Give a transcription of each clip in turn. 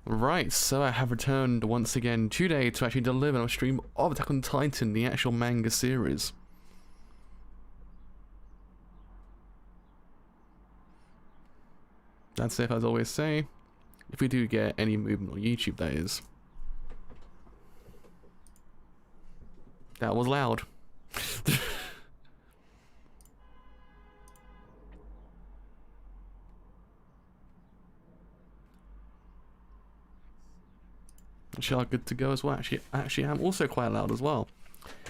Right, so I have returned once again today to actually deliver a stream of Attack on Titan, the actual manga series. That's it, as I always say. If we do get any movement on YouTube, that is. That was loud. Actually, I'm good to go as well. Actually, I'm also quite loud as well.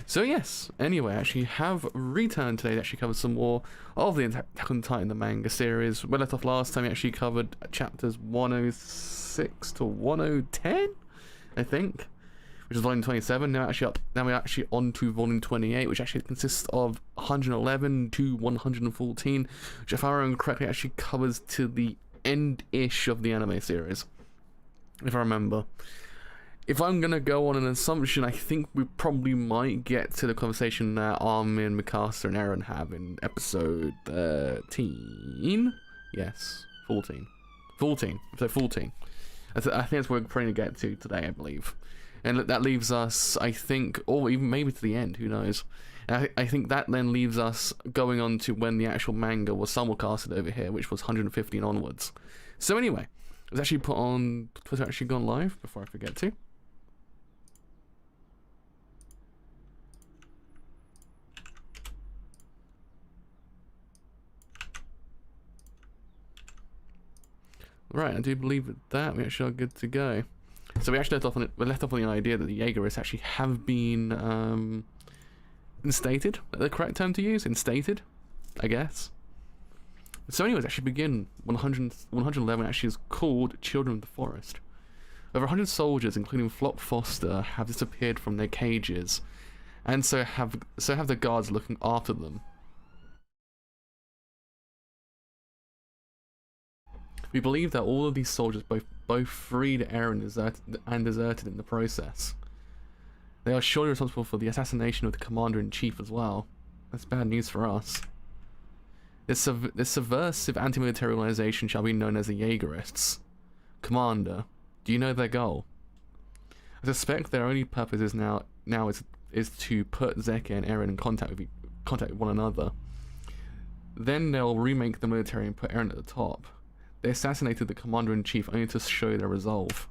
So yes, anyway, I actually have returned today to actually cover some more of the Attack on Titan, the manga series. We left off last time, we actually covered chapters 106 to 1010, I think, which is volume 27. Now we're actually on to volume 28, which actually consists of 111 to 114, which, if I remember correctly, actually covers to the end-ish of the anime series, if I remember. If I'm gonna go on an assumption, I think we probably might get to the conversation that Armin, Mikasa, and Eren have in episode 13. Yes, 14. 14. Episode 14. I think that's what we're trying to get to today, I believe. And that leaves us, I think, or even maybe to the end, who knows. I think that then leaves us going on to when the actual manga was simulcasted over here, which was 115 onwards. So anyway, it was actually put on Twitter, actually gone live, before I forget to. Right, I do believe that we actually are good to go. So we actually left off on the idea that the Jaegerists actually have been instated. The correct term to use? Instated, I guess. So anyways, actually begin 111 actually is called Children of the Forest. Over 100 soldiers, including Flock Foster, have disappeared from their cages, and so have the guards looking after them. We believe that all of these soldiers both freed Eren and deserted in the process. They are surely responsible for the assassination of the Commander-in-Chief as well. That's bad news for us. This subversive anti-military organization shall be known as the Jaegerists. Commander, do you know their goal? I suspect their only purpose is now is to put Zeke and Eren in contact with one another. Then they'll remake the military and put Eren at the top. They assassinated the Commander-in-Chief only to show their resolve.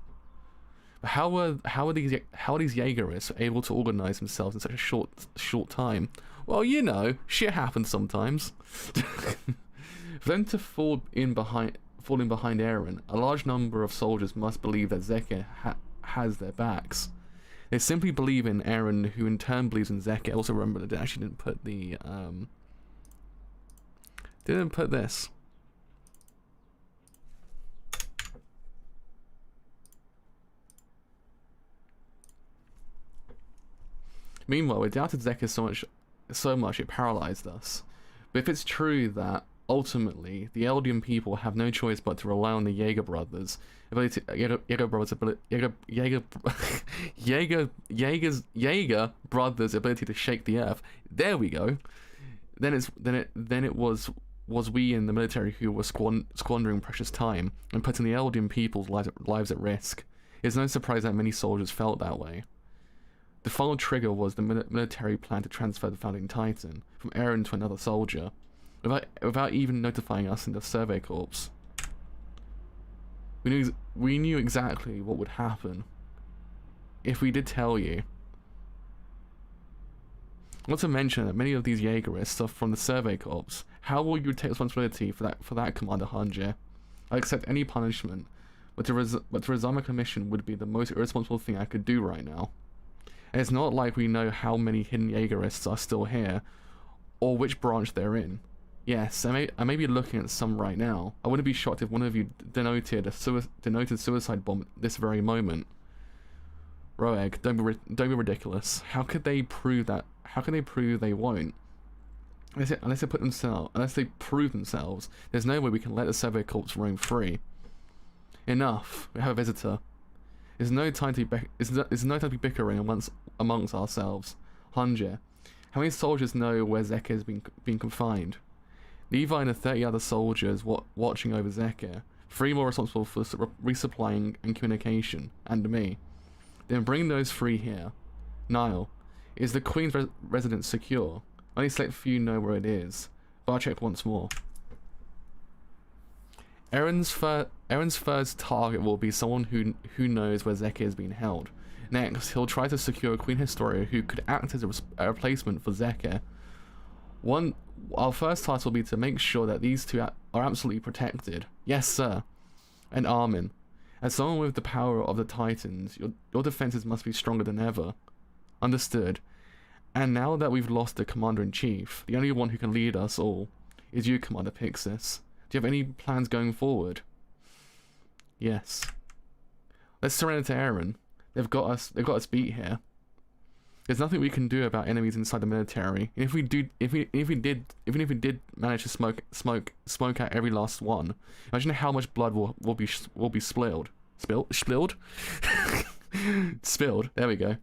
But how are these Jaegerists able to organize themselves in such a short time? Well, you know, shit happens sometimes. For them to fall in behind Eren, a large number of soldiers must believe that Zeke has their backs. They simply believe in Eren, who in turn believes in Zeke. Also remember that they actually didn't put the didn't put this. Meanwhile, we doubted Zeke so much it paralyzed us. But if it's true that ultimately the Eldian people have no choice but to rely on the Jaeger brothers' ability, Jaeger brothers' ability to shake the earth, there we go. Then it was we in the military who were squandering precious time and putting the Eldian people's lives at risk. It's no surprise that many soldiers felt that way. The final trigger was the military plan to transfer the Founding Titan from Eren to another soldier, without even notifying us in the Survey Corps. We knew exactly what would happen if we did tell you. Not to mention that many of these Jaegerists are from the Survey Corps. How will you take responsibility for that, Commander Hanji? I accept any punishment, but to resign my commission would be the most irresponsible thing I could do right now. And it's not like we know how many hidden Jaegerists are still here, or which branch they're in. Yes, I may be looking at some right now. I wouldn't be shocked if one of you denoted suicide bomb at this very moment. Roeg, don't be ridiculous. How could they prove that? How can they prove they won't? Unless they prove themselves, there's no way we can let the Survey Corps roam free. Enough. We have a visitor. It's no time to be bickering amongst ourselves. Hanji, how many soldiers know where Zeke has been confined? Levi and the 30 other soldiers watching over Zeke. 3 more responsible for resupplying and communication, and me. Then bring those 3 here. Niall, is the Queen's residence secure? Only select few know where it is, but I'll check once more. Aaron's first target will be someone who knows where Zeka is being held. Next, he'll try to secure a Queen Historia who could act as a replacement for Zeka. Our first task will be to make sure that these 2 are absolutely protected. Yes, sir. And Armin, as someone with the power of the Titans, your defenses must be stronger than ever. Understood. And now that we've lost the Commander-in-Chief, the only one who can lead us all is you, Commander Pixis. Do you have any plans going forward? Yes. Let's surrender to Aaron. They've got us beat here. There's nothing we can do about enemies inside the military. And even if we did manage to smoke out every last one, imagine how much blood will be spilled. Spilled? Spilled. There we go.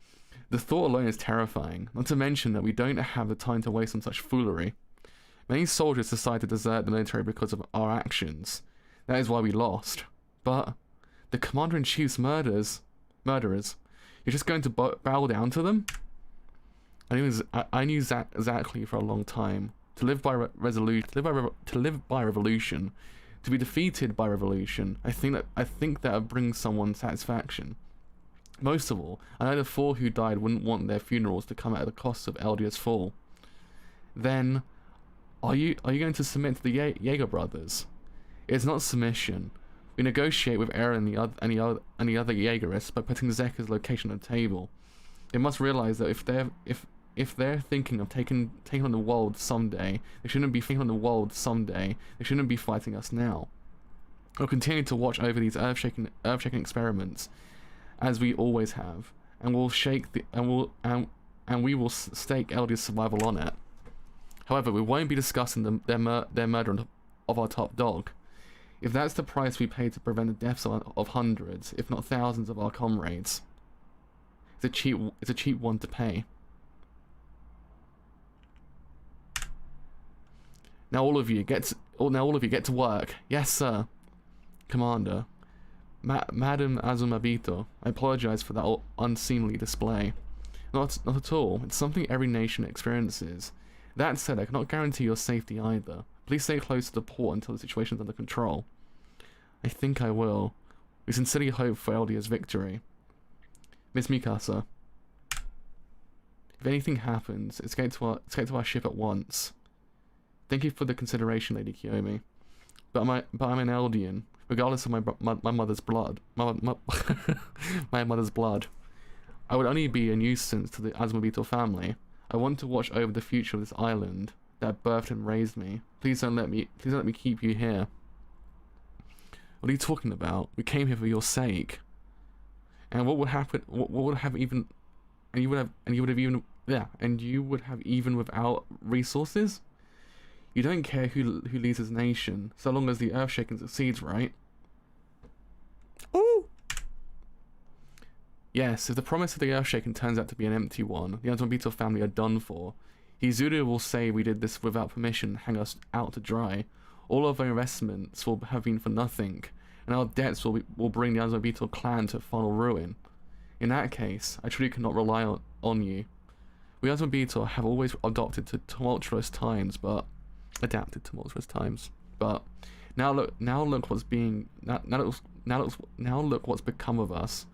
The thought alone is terrifying. Not to mention that we don't have the time to waste on such foolery. Many soldiers decide to desert the military because of our actions. That is why we lost. But the Commander-in-Chief's murderers, you're just going to bow down to them? I knew exactly for a long time. To live by revolution, to be defeated by revolution. I think that brings someone satisfaction. Most of all, I know the 4 who died wouldn't want their funerals to come at the cost of Eldia's fall. Then, are you going to submit to the Jaeger brothers? It's not submission. We negotiate with Aaron and the other Jaegerists by putting Zeka's location on the table. They must realize that if they're thinking of taking on the world someday, they shouldn't be fighting us now. We'll continue to watch over these earth-shaking experiments, as we always have, and we will stake Eldia's survival on it. However, we won't be discussing their murder of our top dog. If that's the price we pay to prevent the deaths of hundreds, if not thousands of our comrades, it's a cheap one to pay. Now all of you get to work. Yes, sir. Commander. Madam Azumabito, I apologize for that unseemly display. Not at all. It's something every nation experiences. That said, I cannot guarantee your safety either. Please stay close to the port until the situation is under control. I think I will. We sincerely hope for Eldia's victory. Miss Mikasa, if anything happens, escape to our ship at once. Thank you for the consideration, Lady Kiyomi. But I'm an Eldian, regardless of my mother's blood. My mother's blood. I would only be a nuisance to the Azumabito family. I want to watch over the future of this island that birthed and raised me. Please don't let me keep you here. What are you talking about? We came here for your sake. And what would happen? What would have even? And you would have even without resources. You don't care who leads his nation, so long as the Earthshaking succeeds, right? Ooh. Yes, if the promise of the Earthshaking turns out to be an empty one, the Azumabito family are done for. Hizuru will say we did this without permission, hang us out to dry. All of our investments will have been for nothing, and our debts will bring the Azumabito clan to final ruin. In that case, I truly cannot rely on you. We Azumabito have always adapted to tumultuous times, but now look what's become of us.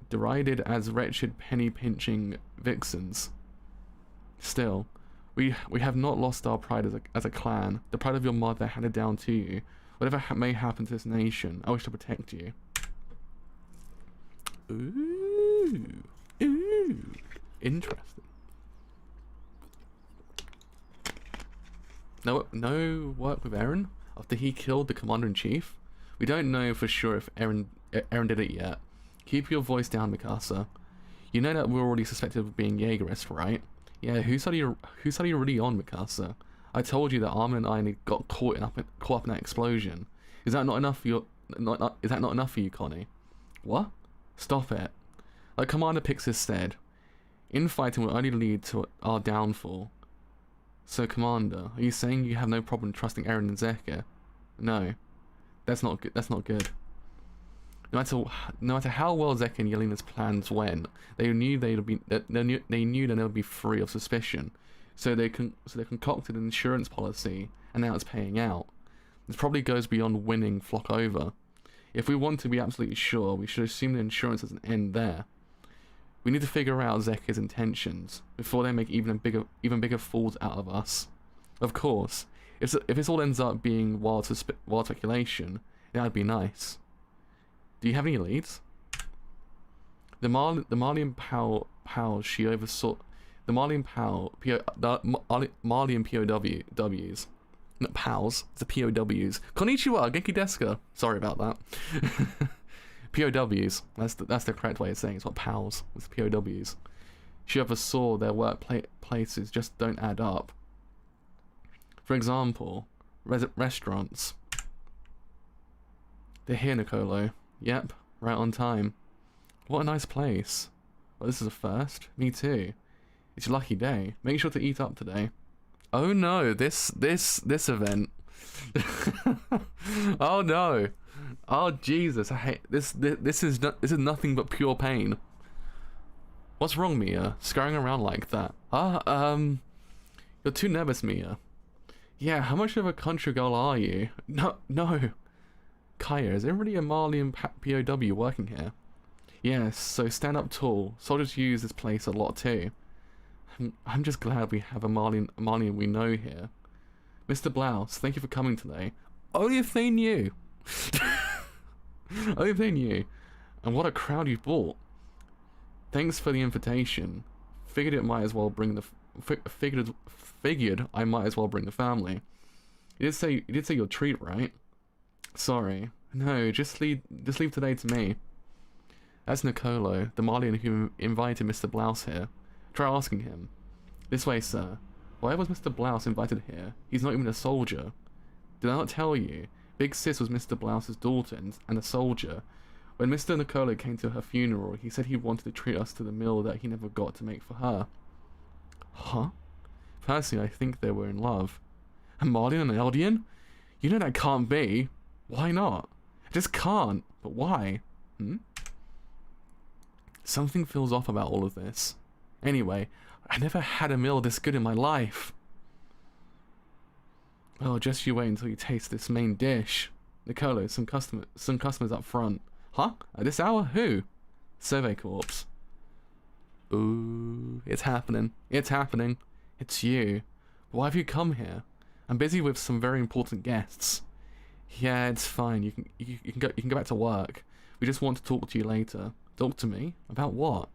Derided as wretched penny-pinching vixens. Still, we have not lost our pride as a clan. The pride of your mother handed down to you. Whatever may happen to this nation, I wish to protect you. Ooh, interesting. No work with Eren after he killed the Commander-in-Chief? We don't know for sure if Eren did it yet. Keep your voice down, Mikasa. You know that we're already suspected of being Jaegerist, right? Yeah, whose side are you really on, Mikasa? I told you that Armin and I got caught up in that explosion. Is that not enough for you? Is that not enough for you, Connie? What? Stop it. Like Commander Pixis said, infighting will only lead to our downfall. So, Commander, are you saying you have no problem trusting Eren and Zeka? No. That's not good. That's not good. No matter how well Zek and Yelena's plans went, they knew they knew that they would be free of suspicion. So they concocted an insurance policy, and now it's paying out. This probably goes beyond winning Flock over. If we want to be absolutely sure, we should assume the insurance doesn't end there. We need to figure out Zek's intentions before they make even bigger fools out of us. Of course, if this all ends up being wild speculation, that'd be nice. Do you have any leads? The Malian POWs she oversaw. The Malian Malian POWs. Not POWs, it's the POWs. Konnichiwa, Genki Deska. Sorry about that. POWs. That's the correct way of saying it. It's not POWs, it's POWs. She oversaw their workplaces just don't add up. For example, restaurants. They're here, Nicolo. Yep, right on time. What a nice place. Well, this is a first. Me too. It's your lucky day. Make sure to eat up today. Oh no, this event. Oh no. Oh Jesus, I hate this. This is nothing but pure pain. What's wrong, Mia? Scurrying around like that? You're too nervous, Mia. Yeah, how much of a country girl are you? No. Kaya, is there really a Malian POW working here? Yes, so stand up tall. Soldiers use this place a lot too. I'm just glad we have a Malian we know here. Mr. Blouse, thank you for coming today. Only if they knew. Only if they knew. And what a crowd you brought. Thanks for the invitation. Figured it might as well bring the figured I might as well bring the family. You did say your treat, right? Sorry. No, just leave today to me. That's Nicolo, the Malian who invited Mr. Blouse here. Try asking him. This way, sir. Why was Mr. Blouse invited here? He's not even a soldier. Did I not tell you? Big Sis was Mr. Blouse's daughter and a soldier. When Mr. Nicolo came to her funeral, he said he wanted to treat us to the meal that he never got to make for her. Huh? Personally, I think they were in love. A Malian and an Eldian? You know that can't be. Why not? I just can't. But why? Something feels off about all of this. Anyway, I never had a meal this good in my life. Well, just you wait until you taste this main dish. Nicolo, some customers up front. Huh? At this hour? Who? Survey Corps. Ooh, it's happening. It's happening. It's you. Why have you come here? I'm busy with some very important guests. Yeah, it's fine. You can go back to work. We just want to talk to you later. Talk to me? About what?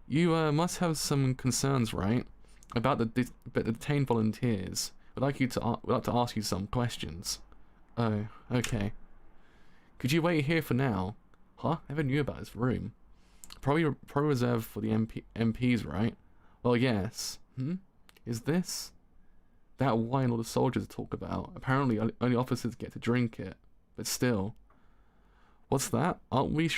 You must have some concerns, right? About the detained volunteers. We'd like to ask you some questions. Oh, okay. Could you wait here for now? Huh? I never knew about his room. Probably reserved for the MPs, right? Well, yes. Is this that wine all the soldiers talk about? Apparently, only officers get to drink it. But still. What's that? Aren't we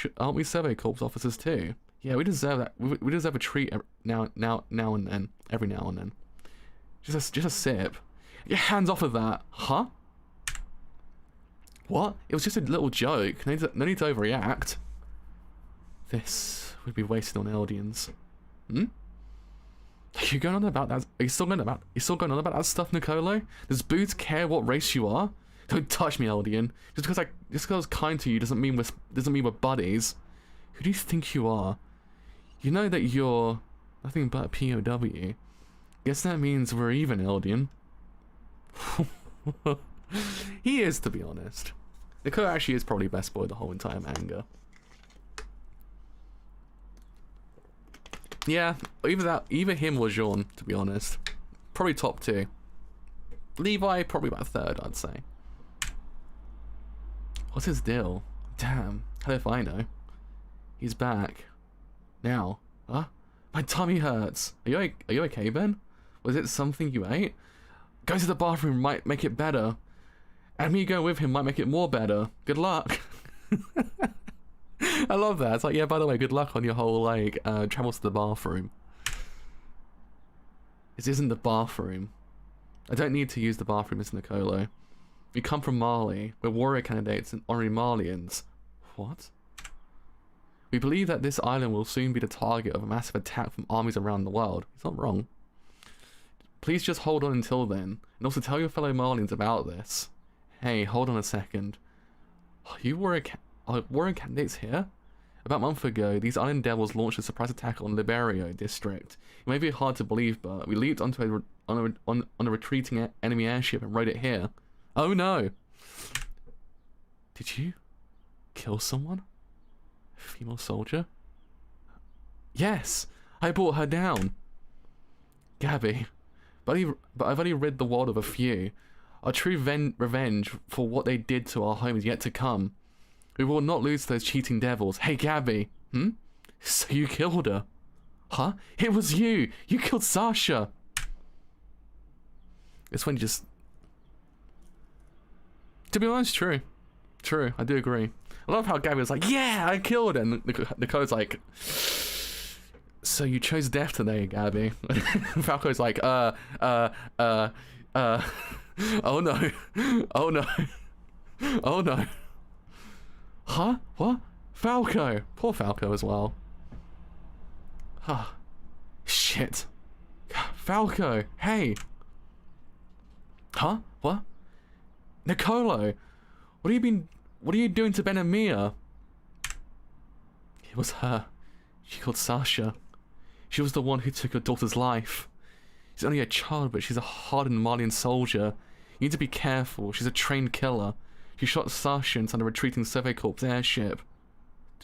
Survey Corps officers too? Yeah, we deserve that. We deserve a treat now and then. Every now and then. Just a sip. Get your hands off of that. Huh? What? It was just a little joke. No need to overreact. This would be wasted on Eldians. Are you going on about that? Are you still going on about that stuff, Nicolo? Does Boots care what race you are? Don't touch me, Eldian. Just because I was kind to you doesn't mean we're buddies. Who do you think you are? You know that you're nothing but a POW. Guess that means we're even, Eldian. He is, to be honest. Nicolo actually is probably best boy the whole entire manga. Yeah, either him or Jean, to be honest. Probably top two. Levi, probably about third, I'd say. What's his deal? Damn, how if I know? He's back. Now. Huh? My tummy hurts. Are you okay, Ben? Was it something you ate? Going to the bathroom might make it better. And me going with him might make it more better. Good luck. I love that. It's like, yeah, by the way, good luck on your whole, like, travel to the bathroom. This isn't the bathroom. I don't need to use the bathroom, Mr. Nicolo. We come from Mali. We're warrior candidates and honorary Malians. What? We believe that this island will soon be the target of a massive attack from armies around the world. He's not wrong. Please just hold on until then, and also tell your fellow Malians about this. Hey, hold on a second. Are you warrior candidates here? About a month ago, these island devils launched a surprise attack on Liberio district. It may be hard to believe, but we leaped onto a retreating enemy airship and rode it here. Oh no! Did you kill someone? A female soldier? Yes! I brought her down! Gabby, but I've only rid the world of a few. Our true revenge for what they did to our home is yet to come. We will not lose to those cheating devils. Hey, Gabby. So you killed her? Huh? It was you! You killed Sasha! It's when you just... To be honest, true. True, I do agree. I love how Gabby was like, yeah, I killed her! And Nicole's like... So you chose death today, Gabby. Falco's like, oh no. Oh no. Oh no. Huh? What? Falco! Poor Falco as well. Huh. Shit. Falco! Hey! Huh? What? Nicolo! What are you doing to Ben and Mia? It was her. She called Sasha. She was the one who took your daughter's life. She's only a child, but she's a hardened Malian soldier. You need to be careful. She's a trained killer. She shot Sasha inside a retreating Survey Corps airship.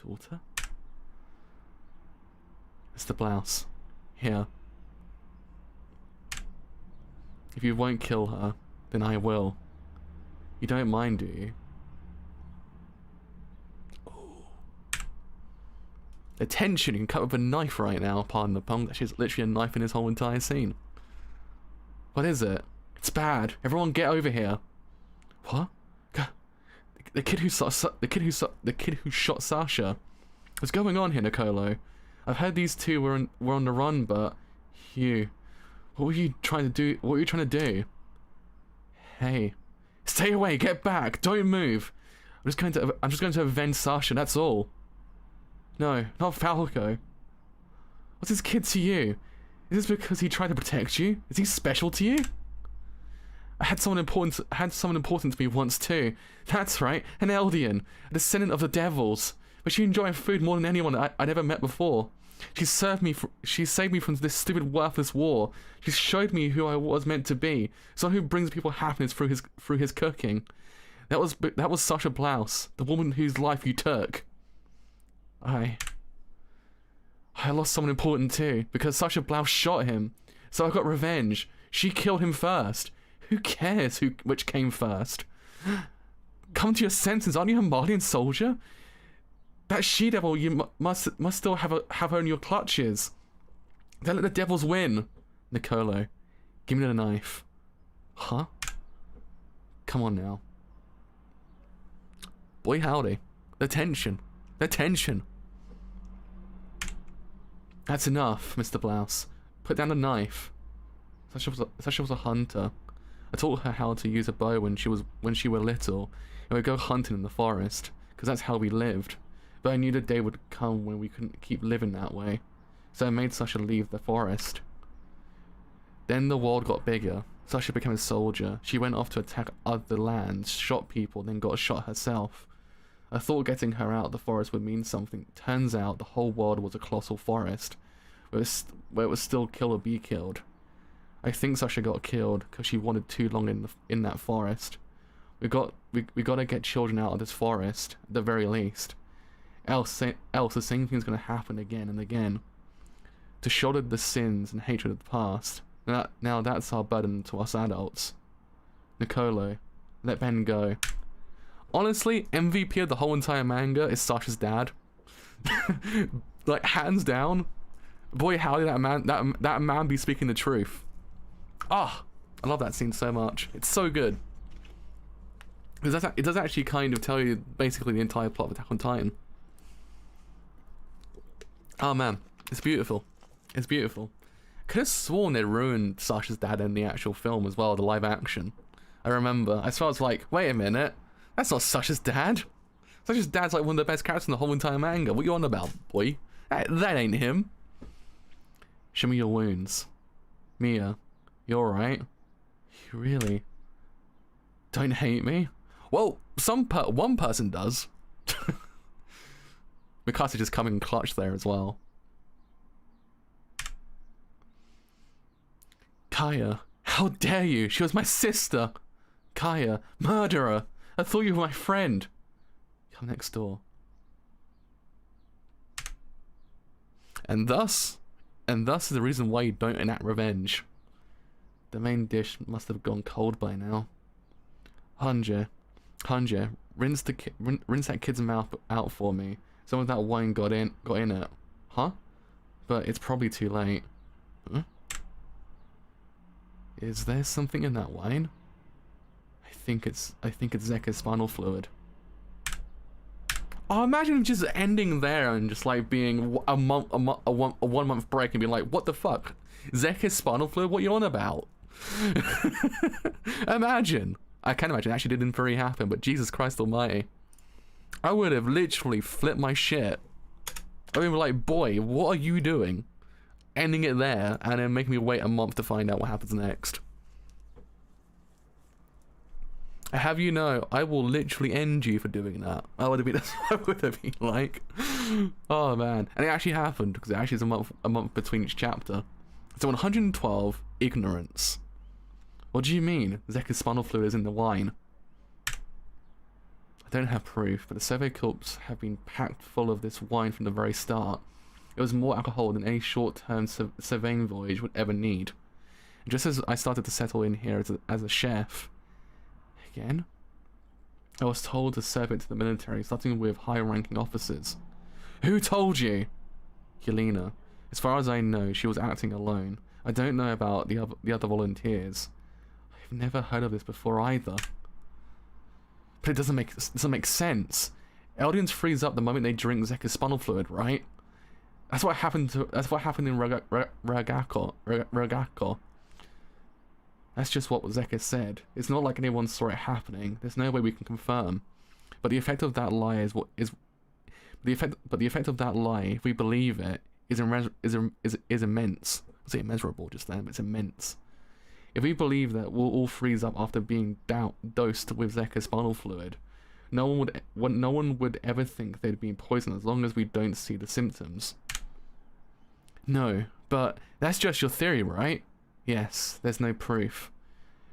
Daughter? Mr. Blouse. Here. If you won't kill her, then I will. You don't mind, do you? The tension, you can cut with a knife right now, pardon the pun. There's literally a knife in this whole entire scene. What is it? It's bad. Everyone get over here. What? The kid who shot Sasha. What's going on here, Nicolo? I've heard these two were on the run, but you, what were you trying to do? What were you trying to do? Hey, stay away. Get back. Don't move. I'm just going to avenge Sasha. That's all. No, not Falco. What's this kid to you? Is this because he tried to protect you? Is he special to you? I had someone important to me once too. That's right, an Eldian, a descendant of the devils. But she enjoyed food more than anyone I'd ever met before. She saved me from this stupid, worthless war. She showed me who I was meant to be. Someone who brings people happiness through his cooking. That was Sasha Blouse, the woman whose life you took. I lost someone important too, because Sasha Blouse shot him. So I got revenge. She killed him first. Who cares which came first? Come to your senses, aren't you a Malian soldier? That she-devil you must still have her in your clutches. Don't let the devils win. Nicolo, give me the knife. Huh? Come on now. Boy howdy. The tension. The tension. That's enough, Mr. Blouse. Put down the knife. Sasha was a hunter. I taught her how to use a bow when she were little, and we'd go hunting in the forest, because that's how we lived. But I knew the day would come when we couldn't keep living that way, so I made Sasha leave the forest. Then the world got bigger. Sasha became a soldier. She went off to attack other lands, shot people, then got shot herself. I thought getting her out of the forest would mean something. Turns out the whole world was a colossal forest, where it was still kill or be killed. I think Sasha got killed because she wandered too long in that forest. We gotta get children out of this forest, at the very least. Else the same thing's gonna happen again and again. To shoulder the sins and hatred of the past. Now that's our burden to us adults. Nicolo, let Ben go. Honestly, MVP of the whole entire manga is Sasha's dad. Like, hands down. Boy howdy, that man be speaking the truth. Ah, I love that scene so much. It's so good. Because it does actually kind of tell you basically the entire plot of Attack on Titan. Oh man, it's beautiful. It's beautiful. Could have sworn they ruined Sasha's dad in the actual film as well, the live action. I remember. I was like, wait a minute. That's not Sasha's dad. Sasha's dad's like one of the best characters in the whole entire manga. What you on about, boy? That ain't him. Show me your wounds. Mia, you alright? You really don't hate me? Well, one person does. Mikasa just coming clutch there as well. Kaya, how dare you? She was my sister. Kaya, murderer. I thought you were my friend. Come next door. And thus is the reason why you don't enact revenge. The main dish must have gone cold by now. Hunja, rinse that kid's mouth out for me. Some of that wine got in it. Huh? But it's probably too late. Huh? Is there something in that wine? I think it's Zeka's spinal fluid. Oh, imagine just ending there and just like being a 1 month break and be like, what the fuck? Zeka's spinal fluid? What you on about? Imagine. I can imagine. It actually didn't very happen, but Jesus Christ Almighty, I would have literally flipped my shit. I would be like, boy, what are you doing? Ending it there and then making me wait a month to find out what happens next. I have you know, I will literally end you for doing that. I would have been, that's what I would have been like. Oh man, and it actually happened because it actually is a month between each chapter. So 112, ignorance. What do you mean? Zeka's spinal fluid is in the wine. I don't have proof, but the survey cups have been packed full of this wine from the very start. It was more alcohol than any short-term surveying voyage would ever need. And just as I started to settle in here as a chef, again, I was told to serve it to the military, starting with high-ranking officers. Who told you? Yelena. As far as I know, she was acting alone. I don't know about the other volunteers. I've never heard of this before either. But it doesn't make sense. Eldians freeze up the moment they drink Zeka's spinal fluid, right? That's what happened in Ragako. That's just what Zeka said. It's not like anyone saw it happening. There's no way we can confirm. But the effect of that lie the effect of that lie, if we believe it, is immense. I say immeasurable just then, but it's immense. If we believe that we'll all freeze up after being dosed with Zeka's spinal fluid, no one would ever think they'd been poisoned as long as we don't see the symptoms. No, but that's just your theory, right? Yes, there's no proof.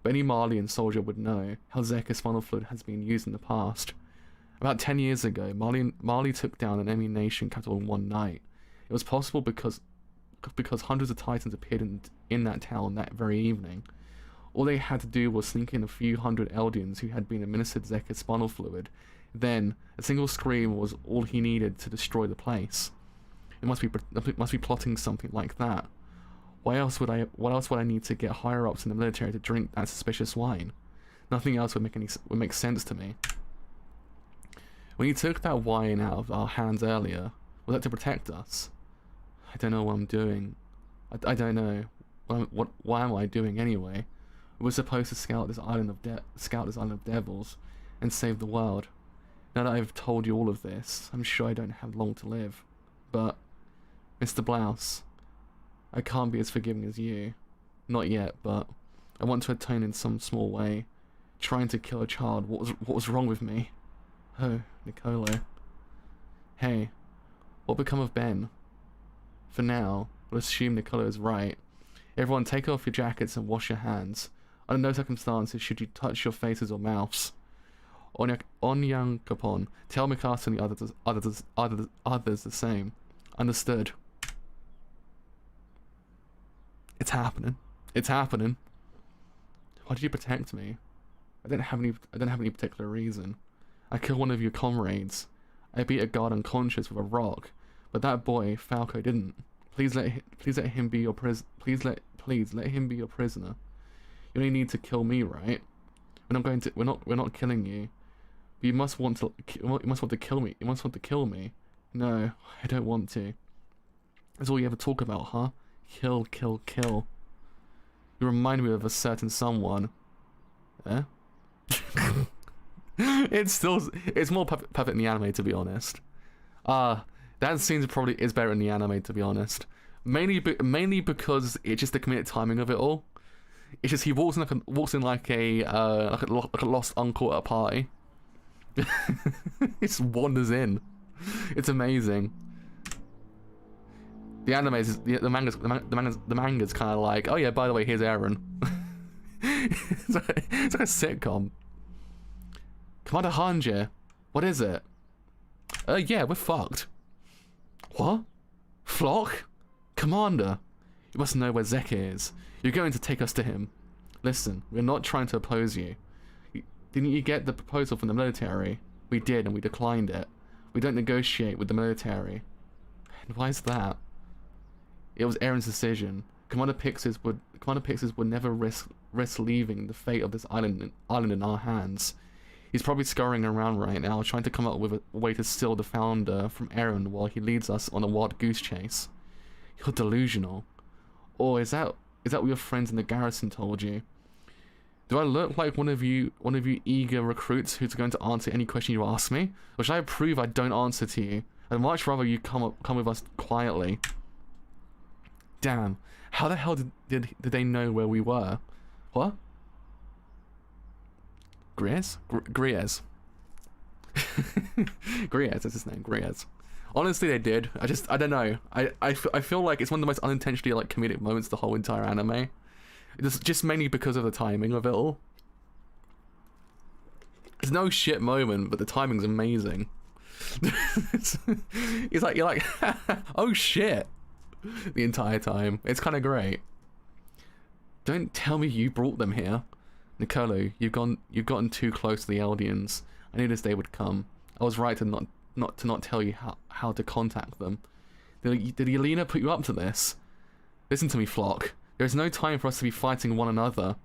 But any Malian soldier would know how Zeka's spinal fluid has been used in the past. About 10 years ago, Mali took down an enemy nation capital in one night. It was possible because hundreds of Titans appeared in that town that very evening. All they had to do was sneak in a few hundred Eldians who had been administered Zeka's spinal fluid. Then, a single scream was all he needed to destroy the place. It must be plotting something like that. What else would I need to get higher ups in the military to drink that suspicious wine? Nothing else would make sense to me. When you took that wine out of our hands earlier, was that to protect us? I don't know what I'm doing. I don't know. What am I doing anyway? We were supposed to scout this island of devils and save the world. Now that I've told you all of this, I'm sure I don't have long to live. But, Mr. Blouse, I can't be as forgiving as you. Not yet, but I want to atone in some small way. Trying to kill a child, what was wrong with me? Oh, Nicolo. Hey, what become of Ben? For now, we'll assume Nicolo is right. Everyone take off your jackets and wash your hands. Under no circumstances should you touch your faces or mouths. Onyankopon, tell Mikasa and the others the same. Understood. It's happening. It's happening. Why did you protect me? I don't have any particular reason. I killed one of your comrades. I beat a guard unconscious with a rock, but that boy Falco didn't. Please let him be your please let him be your prisoner. You only need to kill me, right? We're not killing you. But you must want to kill me. You must want to kill me. No, I don't want to. That's all you ever talk about, huh? Kill, kill, kill. You remind me of a certain someone. Eh? it's more perfect in the anime, to be honest. That scene probably is better in the anime, to be honest. Mainly because it's just the comedic timing of it all. It's just he walks in like a lost uncle at a party. He just wanders in. It's amazing. The anime is the manga's kind of like, oh yeah, by the way, here's Eren. It's like a sitcom. Commander Hanje, what is it? Yeah, we're fucked. What? Flock? Commander, you must know where Zek is. You're going to take us to him. Listen, we're not trying to oppose you. Didn't you get the proposal from the military? We did, and we declined it. We don't negotiate with the military. And why is that? It was Eren's decision. Commander Pixis would never risk leaving the fate of this island in our hands. He's probably scurrying around right now, trying to come up with a way to steal the founder from Eren while he leads us on a wild goose chase. You're delusional. Or is that what your friends in the garrison told you? Do I look like one of you eager recruits who's going to answer any question you ask me? Or should I prove I don't answer to you? I'd much rather you come with us quietly. Damn, how the hell did they know where we were? What? Griez? Griez. Griez, that's his name, Griez. Honestly, they did. I don't know. I feel like it's one of the most unintentionally like comedic moments of the whole entire anime. It's just mainly because of the timing of it all. It's no shit moment, but the timing's amazing. You're like, oh shit, the entire time. It's kind of great. Don't tell me you brought them here. Nicolo, you've gotten too close to the Eldians. I knew this day would come. I was right to not tell you how to contact them. Did Yelena put you up to this? Listen to me, Flock. There is no time for us to be fighting one another.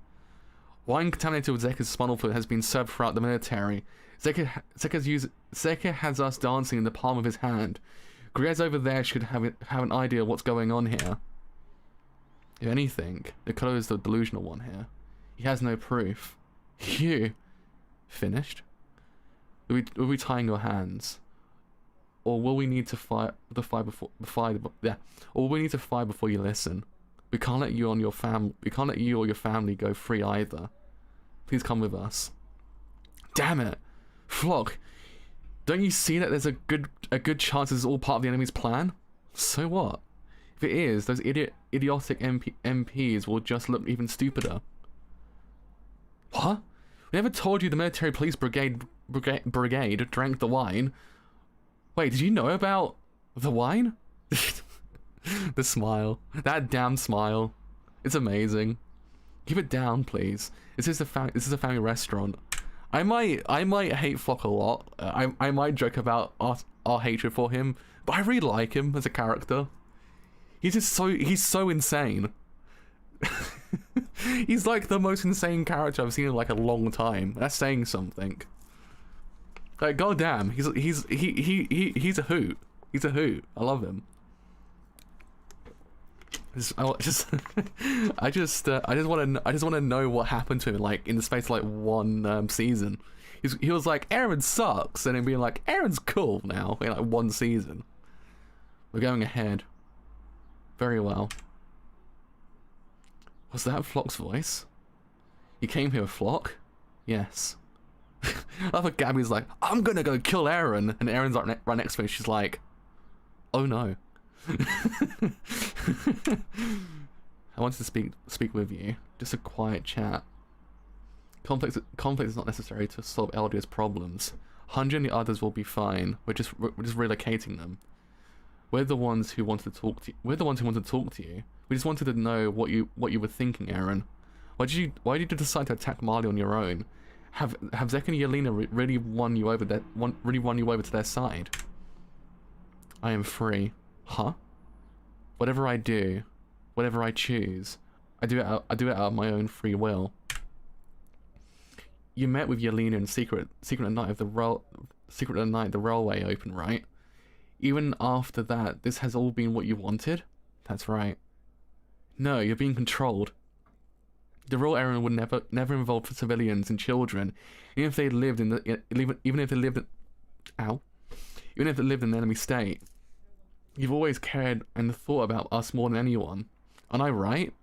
Wine contaminated with Zeka's spinal fluid has been served throughout the military. Zeka has us dancing in the palm of his hand. Griez over there should have an idea of what's going on here. If anything, Nicolo is the delusional one here. He has no proof. You finished? Will we tying your hands? Or will we need to fight before you listen? We can't let you or your family go free either. Please come with us. Damn it, Flock! Don't you see that there's a good chance this is all part of the enemy's plan? So what? If it is, those idiotic MPs will just look even stupider. What? We never told you the military police brigade drank the wine. Wait, did you know about the wine? The smile. That damn smile. It's amazing. Keep it down, please. This is a family restaurant. I might hate Flock a lot. I might joke about our hatred for him, but I really like him as a character. He's so insane. He's like the most insane character I've seen in like a long time. That's saying something. Like, goddamn, he's a hoot. He's a hoot. I love him. I just want to know what happened to him like in the space of like one season. He was like, Eren sucks, and then being like, Eren's cool now in like one season. We're going ahead. Very well. Was that Flock's voice? You came here with Flock? Yes. I love how Gabby's like, I'm gonna go kill Eren, and Eren's like right next to me. She's like, oh no. I wanted to speak with you. Just a quiet chat. Conflict is not necessary to solve Eldia's problems. Hunja and the others will be fine. We're just relocating them. We're the ones who wanted to talk to you. We just wanted to know what you were thinking, Eren. Why did you decide to attack Marley on your own? Have Zek and Yelena really won you over to their side? I am free. Huh? Whatever I do, whatever I choose, I do it out of my own free will. You met with Yelena in secret at night of the railway open, right? Even after that, this has all been what you wanted? That's right. No, you're being controlled. The real Eren would never involve civilians and children, even if they lived in the even if they lived in, ow, even if they lived in an enemy state. You've always cared and thought about us more than anyone. Aren't I right?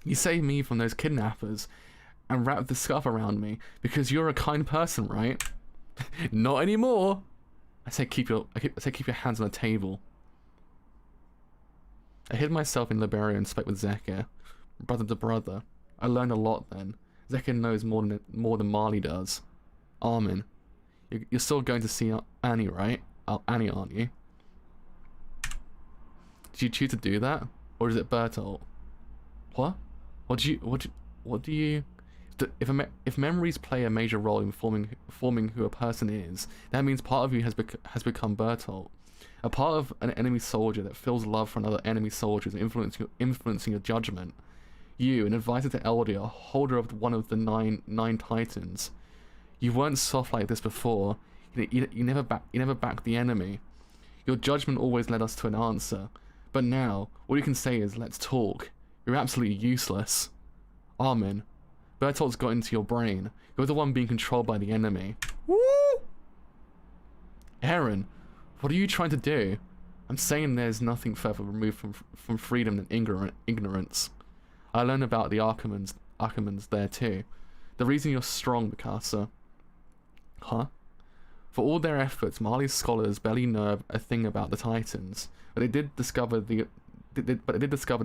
You saved me from those kidnappers and wrapped the scarf around me because you're a kind person, right? Not anymore. I say keep your hands on the table. I hid myself in Liberia and spoke with Zeke, brother to brother. I learned a lot then. Zeke knows more than Marley does. Armin, you're still going to see Annie, right? Annie, aren't you? Did you choose to do that, or is it Bertolt? What? What do you? If memories play a major role in forming who a person is, that means part of you has become Bertolt, a part of an enemy soldier that feels love for another enemy soldier, influencing your judgment. You, an advisor to Eldia, a holder of one of the nine titans. You weren't soft like this before. You never backed the enemy. Your judgment always led us to an answer. But now, all you can say is, let's talk. You're absolutely useless. Armin, Bertolt's got into your brain. You're the one being controlled by the enemy. Woo! Eren, what are you trying to do? I'm saying there's nothing further removed from freedom than ignorance. I learned about the Archimans there too. The reason you're strong, Mikasa. Huh? For all their efforts, Marley's scholars barely know a thing about the Titans, but they did discover there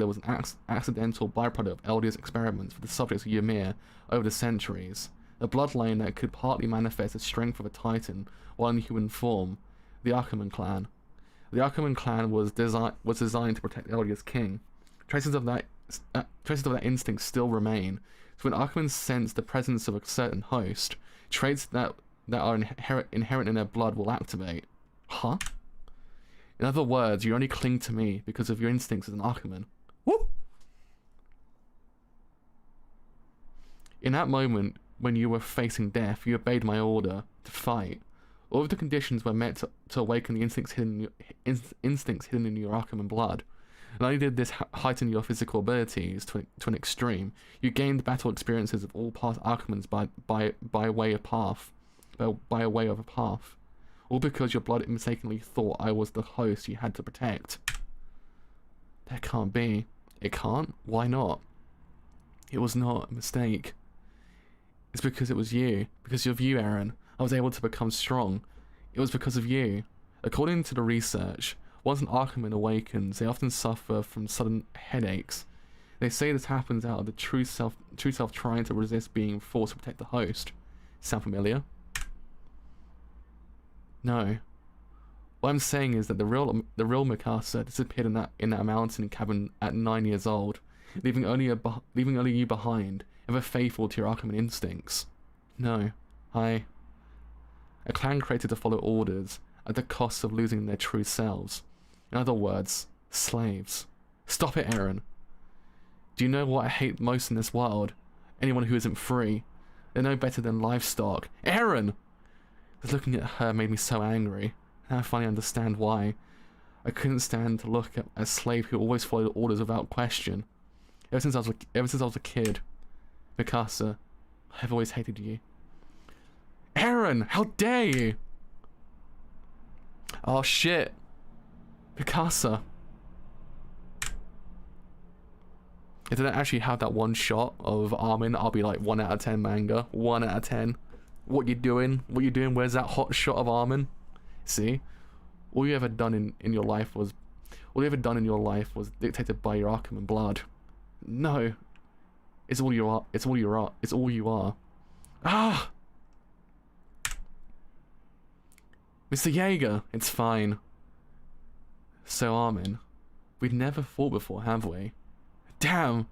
was an accidental byproduct of Eldia's experiments with the subjects of Ymir over the centuries. A bloodline that could partly manifest the strength of a Titan while in human form, the Achaemenid clan. The Achaemenid clan was designed to protect Eldia's king. Traces of that instinct still remain. So when Achaemenids sense the presence of a certain host, traits that are inherent in their blood will activate. Huh? In other words, you only cling to me because of your instincts as an Achaemenid. Woo! In that moment, when you were facing death, you obeyed my order to fight. All of the conditions were meant to awaken the instincts hidden in your Achaemenid blood. Not only did this heighten your physical abilities to an extreme, you gained battle experiences of all past Achaemenids by way of a path. All because your blood mistakenly thought I was the host you had to protect. That can't be. It can't? Why not? It was not a mistake. It's because it was you. Because of you, Eren. I was able to become strong. It was because of you. According to the research, once an Achaemenid awakens, they often suffer from sudden headaches. They say this happens out of the true self trying to resist being forced to protect the host. Sound familiar? No. What I'm saying is that the real Mikasa disappeared in that mountain cabin at 9 years old, leaving only you behind, ever faithful to your Achaemenid instincts. No, a clan created to follow orders at the cost of losing their true selves. In other words, slaves. Stop it, Eren. Do you know what I hate most in this world? Anyone who isn't free. They're no better than livestock. Eren! Just looking at her made me so angry. Now I finally understand why. I couldn't stand to look at a slave who always followed orders without question. Ever since I was a kid. Mikasa, I've always hated you. Eren, how dare you! Oh shit. Mikasa. If they don't actually have that one shot of Armin, I'll be like 1 out of 10 manga. 1 out of 10. What you doing? What you doing? Where's that hot shot of Armin? See? All you ever done in your life was dictated by your Achaemenid blood. No. It's all you are. It's all you are. It's all you are. Ah! Mr. Jaeger, it's fine. So Armin, we've never fought before, have we? Damn!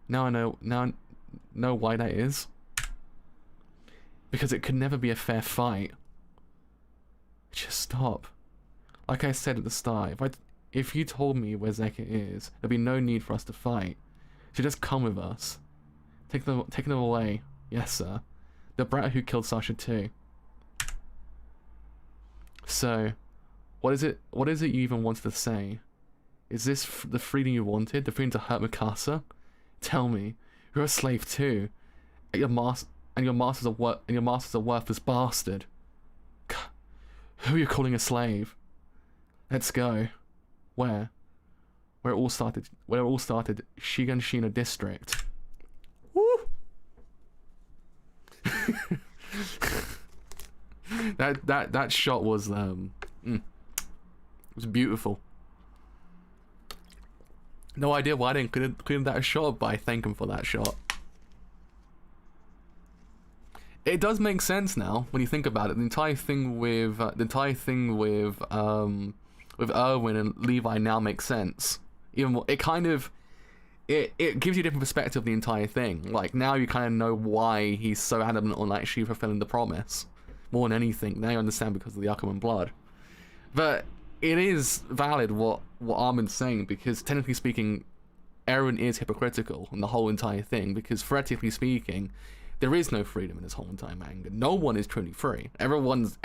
Now I know why that is. Because it could never be a fair fight. Just stop. Like I said at the start, if you told me where Zeke is, there'd be no need for us to fight. So just come with us. Take them away. Yes, sir. The brat who killed Sasha too. So, what is it you even wanted to say? Is this the freedom you wanted? The freedom to hurt Mikasa? Tell me, You're a slave too. And your master's a worthless bastard. Who are you calling a slave? Let's go. Where? Where it all started. Shiganshina district. Woo! that shot was it was beautiful. No idea why I didn't clean that shot, but I thank him for that shot. It does make sense now when you think about it. The entire thing with Erwin and Levi now makes sense. Even more, it kind of it gives you a different perspective of the entire thing. Like, now you kind of know why he's so adamant on actually fulfilling the promise more than anything. Now you understand because of the Ackerman blood. But it is valid what Armin's saying, because technically speaking, Eren is hypocritical in the whole entire thing, because theoretically speaking, there is no freedom in this whole entire manga. No one is truly free. Everyone is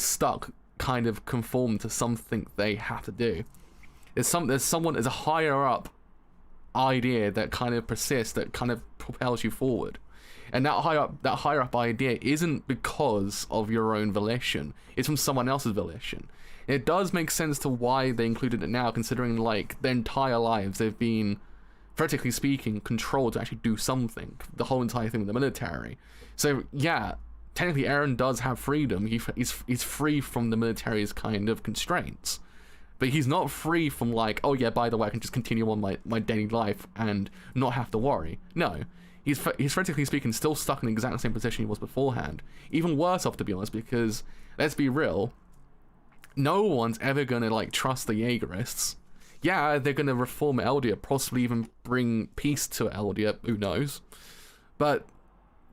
stuck, kind of conformed to something they have to do. There's a higher up idea that kind of persists, that kind of propels you forward. And that higher up idea isn't because of your own volition. It's from someone else's volition. And it does make sense to why they included it now, considering like their entire lives they've been, theoretically speaking, controlled to actually do something. The whole entire thing with the military. So yeah, technically Eren does have freedom. He's free from the military's kind of constraints. But he's not free from like, oh yeah, by the way, I can just continue on my daily life and not have to worry. No. He's theoretically speaking still stuck in the exact same position he was beforehand. Even worse off, to be honest, because, let's be real, no one's ever gonna like trust the Jaegerists. Yeah, they're gonna reform Eldia, possibly even bring peace to Eldia, who knows. But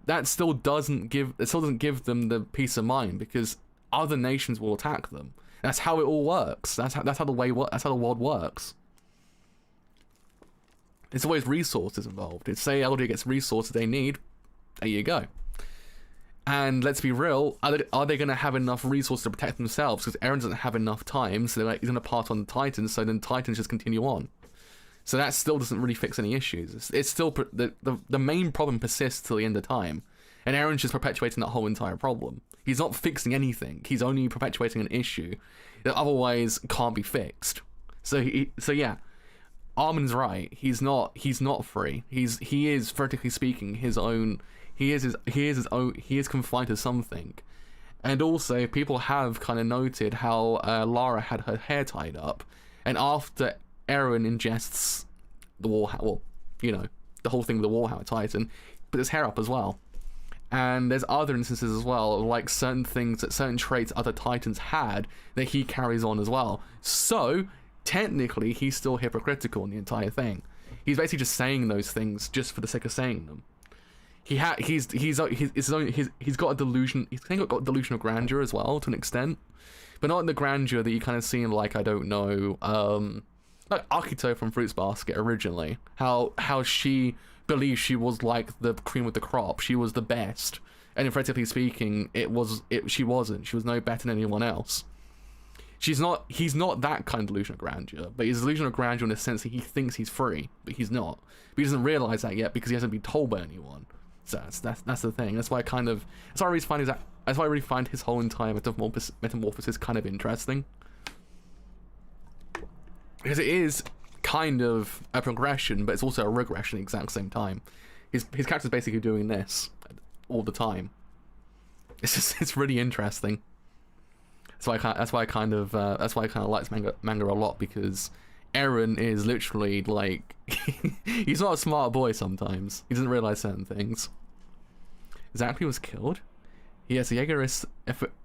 that still doesn't give them the peace of mind, because other nations will attack them. That's how it all works. That's how the world works. There's always resources involved. If say Eldia gets resources they need, there you go. And let's be real, are they going to have enough resources to protect themselves? Because Eren doesn't have enough time, so he's going to pass on the Titans, so then Titans just continue on. So that still doesn't really fix any issues. It's still, the main problem persists till the end of time. And Eren's just perpetuating that whole entire problem. He's not fixing anything. He's only perpetuating an issue that otherwise can't be fixed. So yeah. Armin's right. He's not free. He is, vertically speaking, his own. He is confined to something. And also, people have kind of noted how Lara had her hair tied up, and after Eren ingests the Warhammer, the whole thing with the Warhammer Titan, put his hair up as well. And there's other instances as well, like certain traits other Titans had that he carries on as well. So technically, he's still hypocritical in the entire thing. He's basically just saying those things just for the sake of saying them. He's got a delusion. He's got a delusion of grandeur as well, to an extent, but not in the grandeur that you kind of see in, like, I don't know, like Akito from Fruits Basket originally. How she believed she was like the cream of the crop. She was the best, and effectively speaking, she wasn't. She was no better than anyone else. He's not that kind of delusion of grandeur, but he's delusion of grandeur in the sense that he thinks he's free, but he's not. But he doesn't realize that yet because he hasn't been told by anyone. So that's the thing. That's why I really find his whole entire metamorphosis kind of interesting, because it is kind of a progression, but it's also a regression at the exact same time. His character's basically doing this all the time. It's really interesting. That's why I kind of like manga a lot, because Eren is literally like he's not a smart boy sometimes. He doesn't realize certain things. Zachary was killed. Yes, the Jaegerists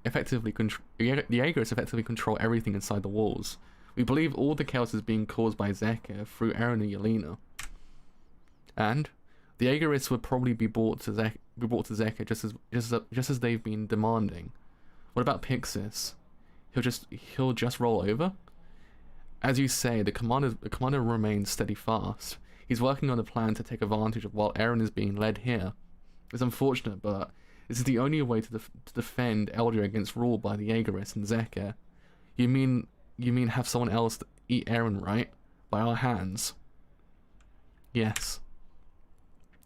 effectively control everything inside the walls. We believe all the chaos is being caused by Zeka through Eren and Yelena. And the Jaegerists would probably be brought to Zeka just as they've been demanding. What about Pixis? He'll just roll over? As you say, the commander remains steady fast. He's working on a plan to take advantage of while Eren is being led here. It's unfortunate, but this is the only way to defend Eldia against rule by the Jaegerists and Zeka. You mean have someone else eat Eren, right? By our hands. Yes.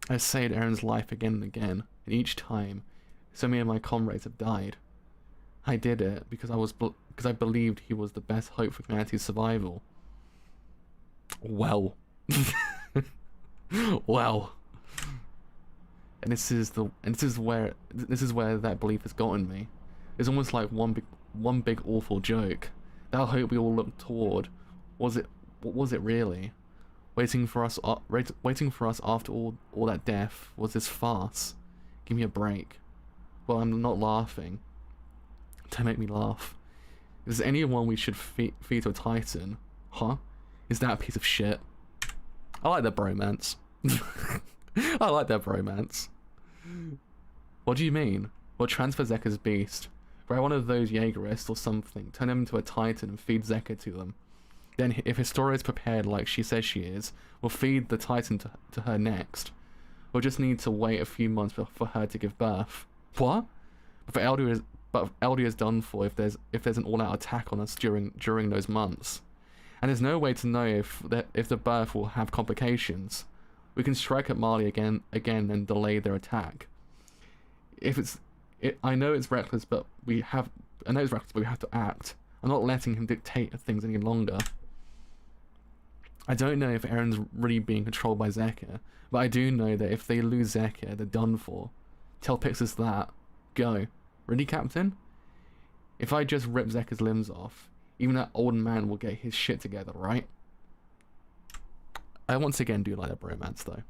I saved Aaron's life again and again, and each time, so many of my comrades have died. I did it because I believed he was the best hope for humanity's survival. Well. Well. And this is where that belief has gotten me. It's almost like one big awful joke. That hope we all looked toward, what was it really? Waiting for us after all that death was this farce. Give me a break. Well, I'm not laughing. Don't make me laugh. If there's anyone we should feed to a titan, huh? Is that a piece of shit? I like that bromance. I like that bromance. What do you mean? Well, transfer Zekka's beast. Grab one of those Jaegerists or something, turn them into a titan and feed Zekka to them. Then, if Historia's prepared like she says she is, we'll feed the titan to her next. We'll just need to wait a few months for her to give birth. What? But Eldia is done for if there's an all-out attack on us during those months. And there's no way to know if the birth will have complications. We can strike at Marley again and delay their attack. I know it's reckless, but we have to act. I'm not letting him dictate things any longer. I don't know if Aaron's really being controlled by Zekka, but I do know that if they lose Zekka, they're done for. Tell Pixis that. Go. Really, Captain? If I just rip Zekka's limbs off, even that old man will get his shit together, right? I once again do like that bromance, though.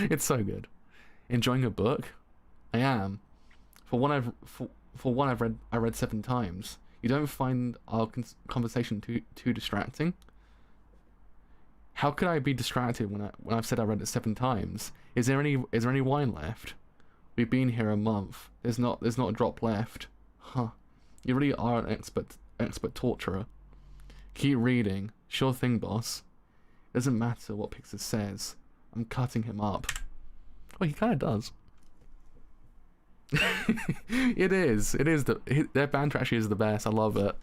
It's so good. Enjoying a book? I am. For one I read 7 times. You don't find our conversation too distracting? How could I be distracted when I've said I read it 7 times? Is there any wine left? We've been here a month. There's not a drop left. Huh. You really are an expert torturer. Keep reading. Sure thing, boss. Doesn't matter what Pixis says. I'm cutting him up. Well, he kind of does. It is. Their banter actually is the best. I love it.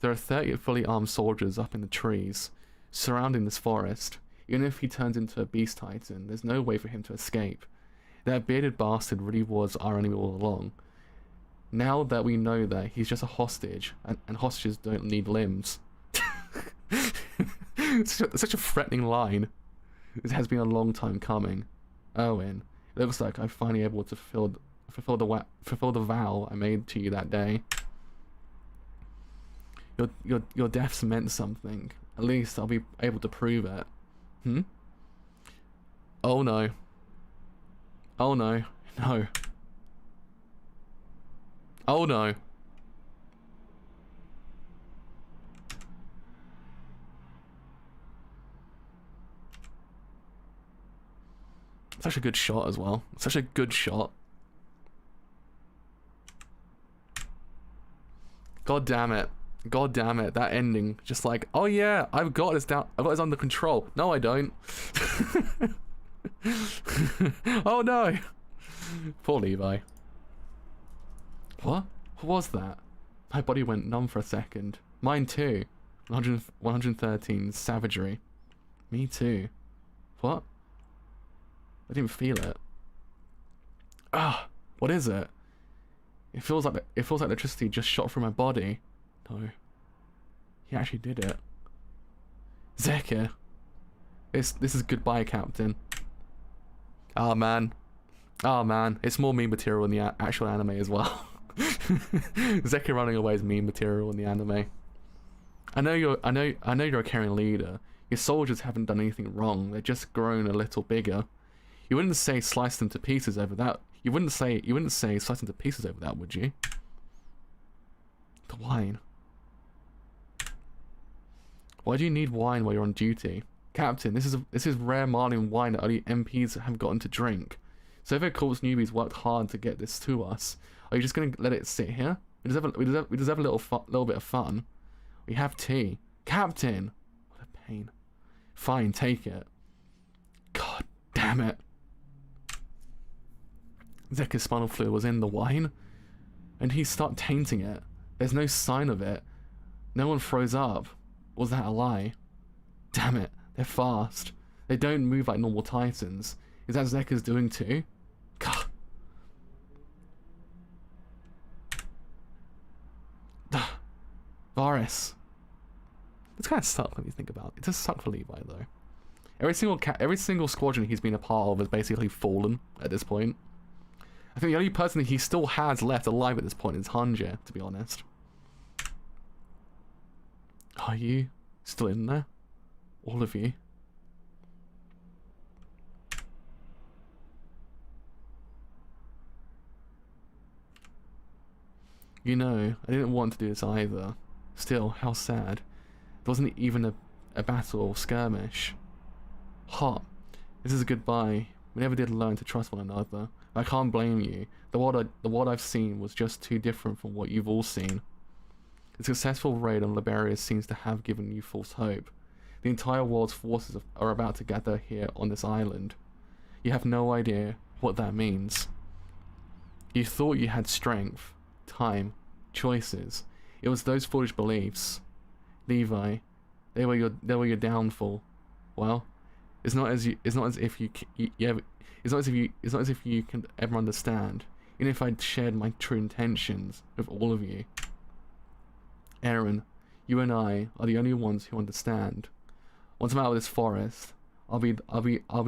There are 30 fully armed soldiers up in the trees, surrounding this forest. Even if he turns into a beast titan, there's no way for him to escape. That bearded bastard really was our enemy all along. Now that we know that he's just a hostage, and hostages don't need limbs. Such a threatening line. It has been a long time coming. Owen, it looks like I'm finally able to fulfill the vow I made to you that day. Your deaths meant something. At least I'll be able to prove it. Oh no. Oh no. No. Oh no. Such a good shot as well. Such a good shot. God damn it. God damn it. That ending. Just like, oh yeah, I've got this down. I've got this under control. No, I don't. Oh no. Poor Levi. What? What was that? My body went numb for a second. Mine too. 113 savagery. Me too. What? I didn't feel it. Ah, what is it? It feels like electricity just shot through my body. No, he actually did it. Zekka, this is goodbye, Captain. Ah man, it's more meme material in the actual anime as well. Zekka running away is meme material in the anime. I know you're a caring leader. Your soldiers haven't done anything wrong. They're just grown a little bigger. You wouldn't say slice them to pieces over that. You wouldn't say slice them to pieces over that, would you? The wine. Why do you need wine while you're on duty? Captain, this is rare Marleyan wine that only MPs have gotten to drink. So if a corpse newbies worked hard to get this to us, are you just gonna let it sit here? We deserve a little bit of fun. We have tea. Captain! What a pain. Fine, take it. God damn it. Zekka's spinal fluid was in the wine, and he started tainting it. There's no sign of it. No one froze up. Was that a lie? Damn it. They're fast. They don't move like normal Titans. Is that Zekka's doing too? God. Varys. It's kind of suck when you think about it. It does suck for Levi though. Every single squadron he's been a part of has basically fallen at this point. I think the only person that he still has left alive at this point is Hanja, to be honest. Are you still in there? All of you? You know, I didn't want to do this either. Still, how sad. There wasn't even a battle or skirmish. Hot. This is a goodbye. We never did learn to trust one another. I can't blame you. The world I've seen was just too different from what you've all seen. The successful raid on Liberius seems to have given you false hope. The entire world's forces are about to gather here on this island. You have no idea what that means. You thought you had strength, time, choices. It was those foolish beliefs. Levi, they were your downfall. Well, it's not as if you can ever understand. Even if I'd shared my true intentions with all of you. Eren, you and I are the only ones who understand. Once I'm out of this forest, I'll be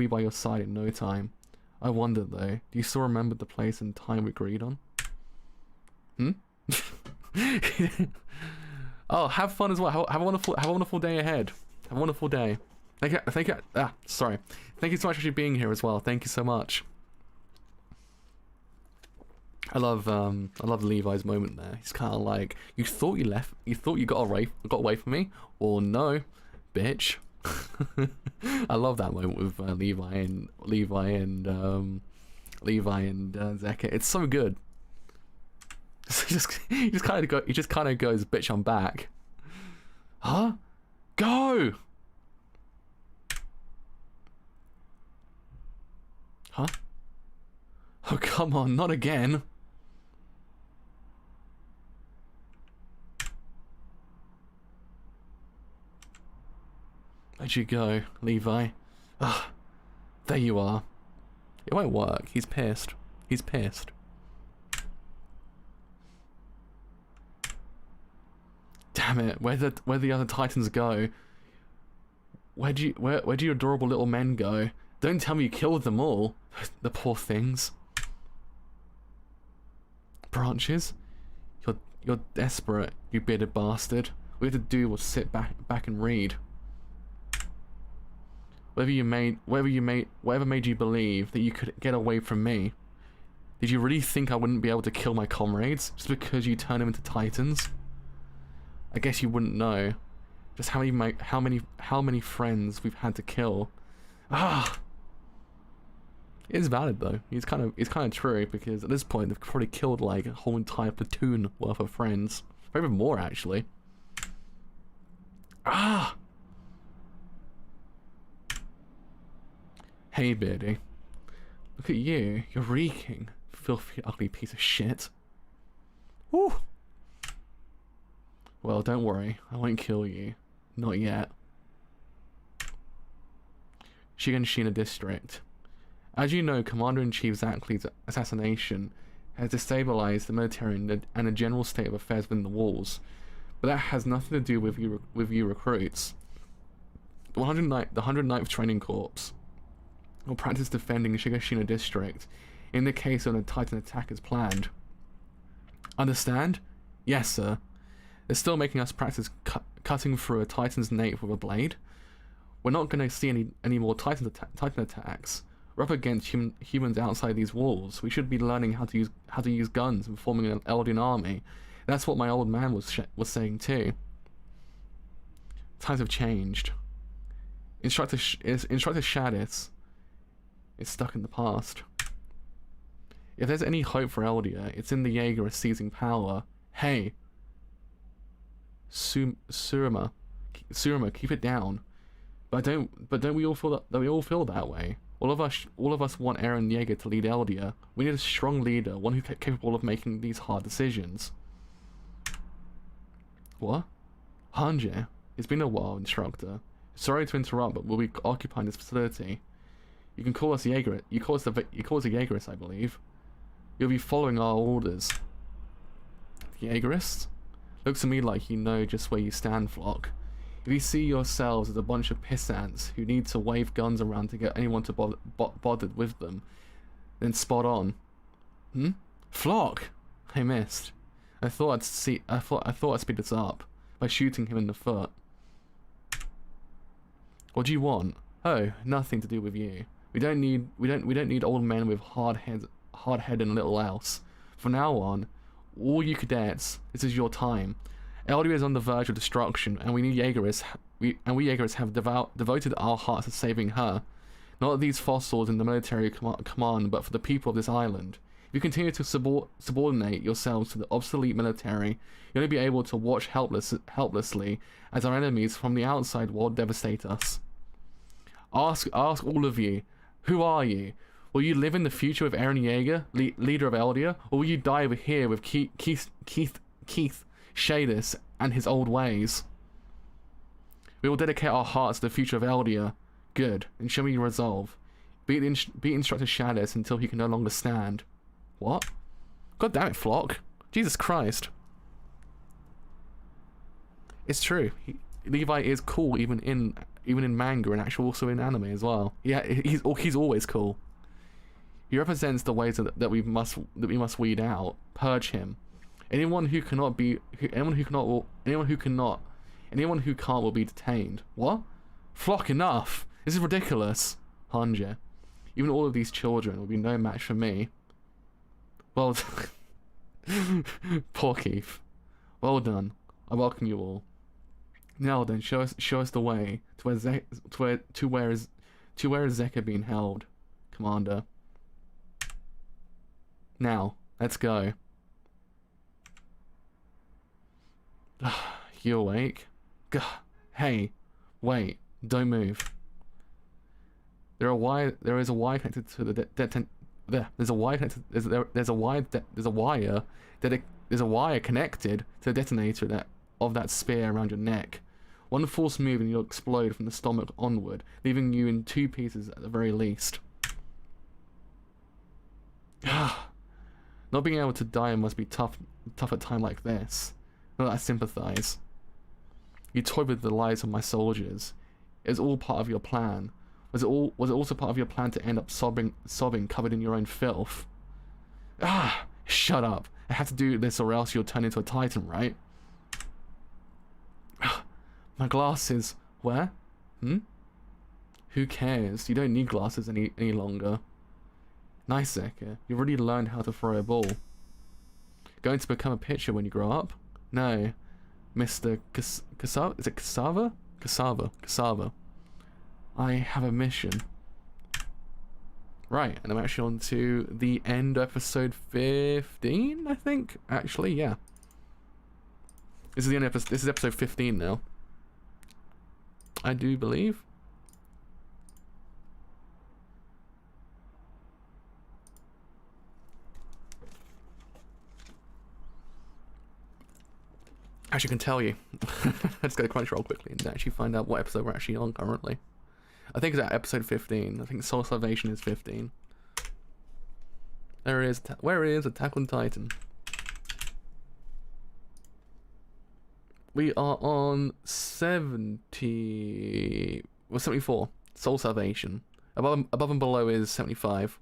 by your side in no time. I wonder though, do you still remember the place and time we agreed on? Oh, have fun as well. Have a wonderful day ahead. Have a wonderful day. Thank you. Sorry. Thank you so much for being here as well. Thank you so much. I love Levi's moment there. He's kind of like, you thought you got away from me? Well, no, bitch. I love that moment with Levi and Zekka. It's so good. He just kind of goes, bitch, I'm back. Huh? Go. Huh? Oh, come on, not again. Where'd you go, Levi? Ugh. There you are. It won't work. He's pissed. He's pissed. Damn it, where the other Titans go? Where do your adorable little men go? Don't tell me you killed them all. The poor things. Branches? You're desperate, you bearded bastard. All you had to do was sit back and read. Whatever made you believe that you could get away from me. Did you really think I wouldn't be able to kill my comrades just because you turn them into Titans? I guess you wouldn't know just how many friends we've had to kill. Ah, it is valid though. It's kind of true, because at this point they've probably killed like a whole entire platoon worth of friends, or even more actually. Ah. Hey, Beardy. Look at you. You're reeking. Filthy, ugly piece of shit. Woo! Well, don't worry. I won't kill you. Not yet. Shiganshina District. As you know, Commander-in-Chief Zackley's assassination has destabilized the military and the general state of affairs within the walls. But that has nothing to do with you recruits. The 109th Training Corps will practice defending Shigashina District in the case of a Titan attack as planned. Understand? Yes, sir. They're still making us practice cutting through a Titan's nape with a blade. We're not going to see any more Titan attacks. We're up against humans outside these walls. We should be learning how to use guns and forming an Eldian army. That's what my old man was saying too. Times have changed. Instructor Shadis is stuck in the past. If there's any hope for Eldia, it's in the Jaeger seizing power. Hey, Surima, keep it down. But don't we all feel that way? All of us want Eren Jaeger to lead Eldia. We need a strong leader, one who's capable of making these hard decisions. What? Hanje? It's been a while, instructor. Sorry to interrupt, but we'll be occupying this facility. You can call us Jaeger. You call us a Jaegerist, I believe. You'll be following our orders. Jaegerist? Looks to me like you know just where you stand, Flock. If you see yourselves as a bunch of pissants who need to wave guns around to get anyone to bothered with them, then spot on. Flock! I missed. I thought I'd speed this up by shooting him in the foot. What do you want? Oh, nothing to do with you. We don't need old men with hard head and little else. From now on, all you cadets, this is your time. Eldia is on the verge of destruction, and we Jaegerists have devoted our hearts to saving her. Not these fossils in the military command, but for the people of this island. If you continue to subordinate yourselves to the obsolete military, you'll only be able to watch helplessly as our enemies from the outside world devastate us. Ask all of you, who are you? Will you live in the future with Eren Yeager, leader of Eldia, or will you die over here with Keith Shadis and his old ways? We will dedicate our hearts to the future of Eldia. Good, and show me your resolve. Beat Instructor Shadis until he can no longer stand. What? God damn it, Flock. Jesus Christ. It's true. Levi is cool even in manga and actually also in anime as well. Yeah, he's always cool. He represents the ways that we must weed out, purge him. Anyone who can't will be detained. What? Flock, enough. This is ridiculous. Hanja. Even all of these children will be no match for me. Well, poor Keith. Well done. I welcome you all. Now then, show us the way to where is Zeka being held, Commander. Now, let's go. You awake? Hey, wait! Don't move. There's a wire connected to the There's a wire connected to the detonator of that spear around your neck. One false move and you'll explode from the stomach onward, leaving you in 2 pieces at the very least. Not being able to die must be tough at a time like this. Not that I sympathize. You toyed with the lives of my soldiers. It was all part of your plan. Was it also part of your plan to end up sobbing covered in your own filth? Shut up. I have to do this or else you'll turn into a titan, right? My glasses. Where? Who cares? You don't need glasses any longer. Nice, Zeka. You've already learned how to throw a ball. Going to become a pitcher when you grow up? No. Mr. Cassava? Is it Cassava? Cassava. I have a mission. Right, and I'm actually on to the end of episode 15, I think? Actually, yeah. This is the end of episode, this is episode 15 now. I do believe. Actually, I can tell you. Let's go to Crunchyroll quickly and actually find out what episode we're actually on currently. I think it's at episode 15. I think Soul Salvation is 15. There it is. Where is Attack on Titan? We are on 70... Well, 74. Soul Salvation. Above and below is 75.